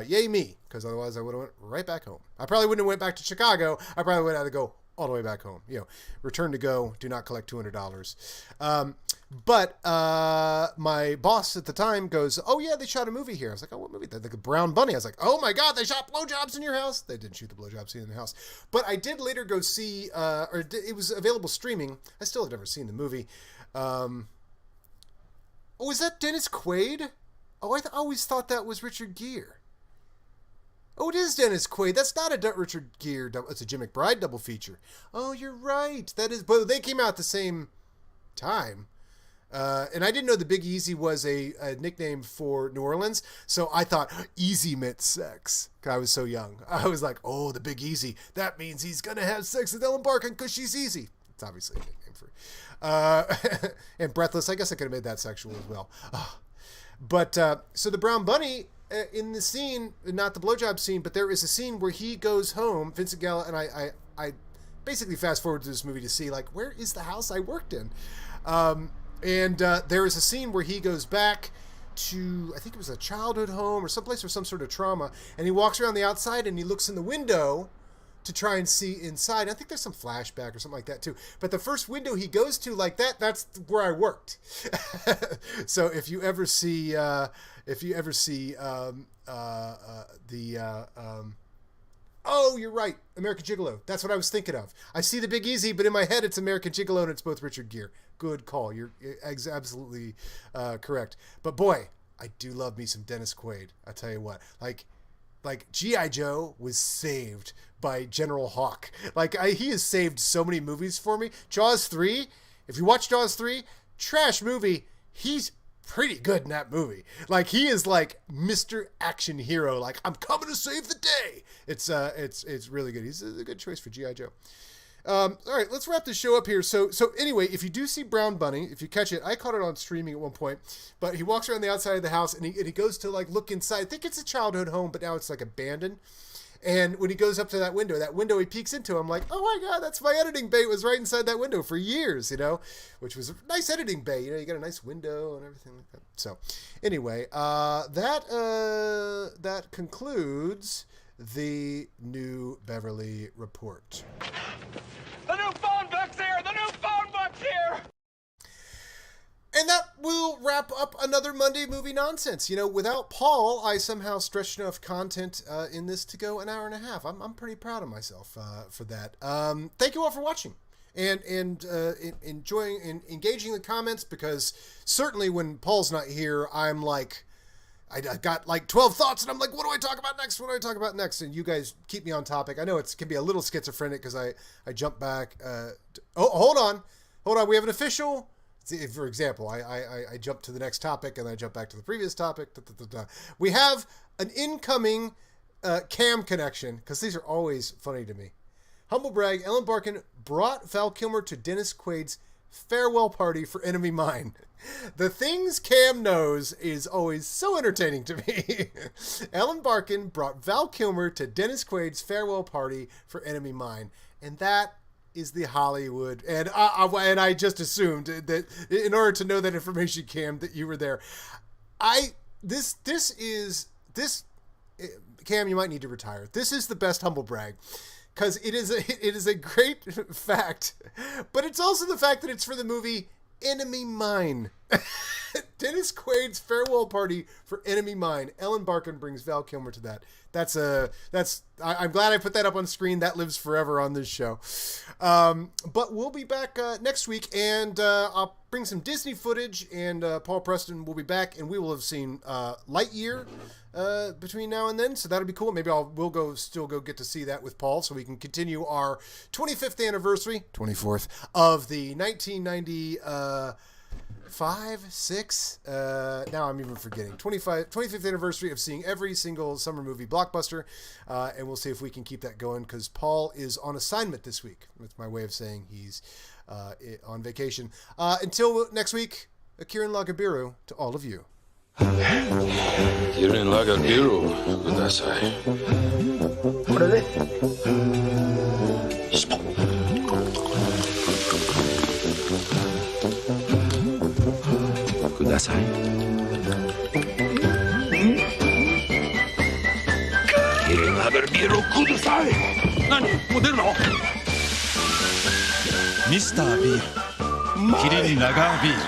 yay me, because otherwise I would have went right back home. I probably wouldn't have went back to Chicago. I probably would have had to go all the way back home. Return to go, do not collect $200. But my boss at the time goes, oh yeah, they shot a movie here. I was like, oh, what movie? The Brown Bunny. I was like, oh my God, they shot blowjobs in your house. They didn't shoot the blowjob scene in the house. But I did later go see, it was available streaming. I still have never seen the movie. Oh, is that Dennis Quaid? Oh, I always thought that was Richard Gere. Oh, it is Dennis Quaid. That's not a Richard Gere. It's a Jim McBride double feature. Oh, you're right. That is, but they came out at the same time. And I didn't know the Big Easy was a nickname for New Orleans, so I thought Easy meant sex. I was so young. I was like, oh, the Big Easy. That means he's going to have sex with Ellen Barkin because she's easy. It's obviously a nickname for... and Breathless, I guess I could have made that sexual as well. But, so the Brown Bunny... in the scene, not the blowjob scene, but there is a scene where he goes home, Vincent Gallo, and I basically fast forward to this movie to see, like, where is the house I worked in? And there is a scene where he goes back to, I think it was a childhood home or someplace with some sort of trauma, and he walks around the outside and he looks in the window to try and see inside. I think there's some flashback or something like that too. But the first window he goes to like that, that's where I worked. So if you ever see, oh, you're right, American Gigolo. That's what I was thinking of. I see The Big Easy, but in my head it's American Gigolo, and it's both Richard Gere. Good call. You're absolutely correct. But boy, I do love me some Dennis Quaid. I tell you what, like G.I. Joe was saved by General Hawk. He has saved so many movies for me. Jaws 3, if you watch Jaws 3, trash movie, he's pretty good in that movie. He is like Mr. Action Hero. I'm coming to save the day. It's really good. He's a good choice for G.I. Joe. All right, let's wrap this show up here. So anyway, if you do see Brown Bunny, if you catch it, I caught it on streaming at one point, but he walks around the outside of the house and he goes to look inside. I think it's a childhood home, but now it's abandoned. And when he goes up to that window he peeks into, I'm like, oh my God, that's my editing bay. It was right inside that window for years, which was a nice editing bay. You got a nice window and everything like that. So anyway, that concludes the new Beverly Report. The new phone book's here! The new phone book's here! And that will wrap up another Monday Movie Nonsense. Without Paul, I somehow stretched enough content in this to go an hour and a half. I'm pretty proud of myself for that. Thank you all for watching and enjoying and engaging the comments, because certainly when Paul's not here, I'm like, I got 12 thoughts, and I'm like, what do I talk about next? What do I talk about next? And you guys keep me on topic. I know it can be a little schizophrenic because I jump back. Hold on. We have an official. For example, I jump to the next topic and I jump back to the previous topic. We have an incoming cam connection, because these are always funny to me. Humble brag, Ellen Barkin brought Val Kilmer to Dennis Quaid's farewell party for Enemy Mine. The things Cam knows is always so entertaining to me. Ellen Barkin brought Val Kilmer to Dennis Quaid's farewell party for Enemy Mine. And that is the Hollywood. And I just assumed that in order to know that information, Cam, that you were there. Cam, you might need to retire. This is the best humble brag, because it is a great fact, but it's also the fact that it's for the movie Enemy Mine. Dennis Quaid's farewell party for Enemy Mine. Ellen Barkin brings Val Kilmer to that. I'm glad I put that up on screen. That lives forever on this show. But we'll be back next week, and I'll bring some Disney footage, and Paul Preston will be back, and we will have seen Lightyear between now and then, so that'll be cool. Maybe we'll still go get to see that with Paul, so we can continue our 24th of the 1995-6. Now I'm even forgetting. 25th anniversary of seeing every single summer movie blockbuster, and we'll see if we can keep that going, because Paul is on assignment this week. That's my way of saying he's on vacation. Until next week, Kieran Lagabiru to all of you. Kieran Lagabiru, kudasai. Kudasai. Kieran Lagabiru, kudasai. Nani? もう出るの? ミスタービールキリンラガービール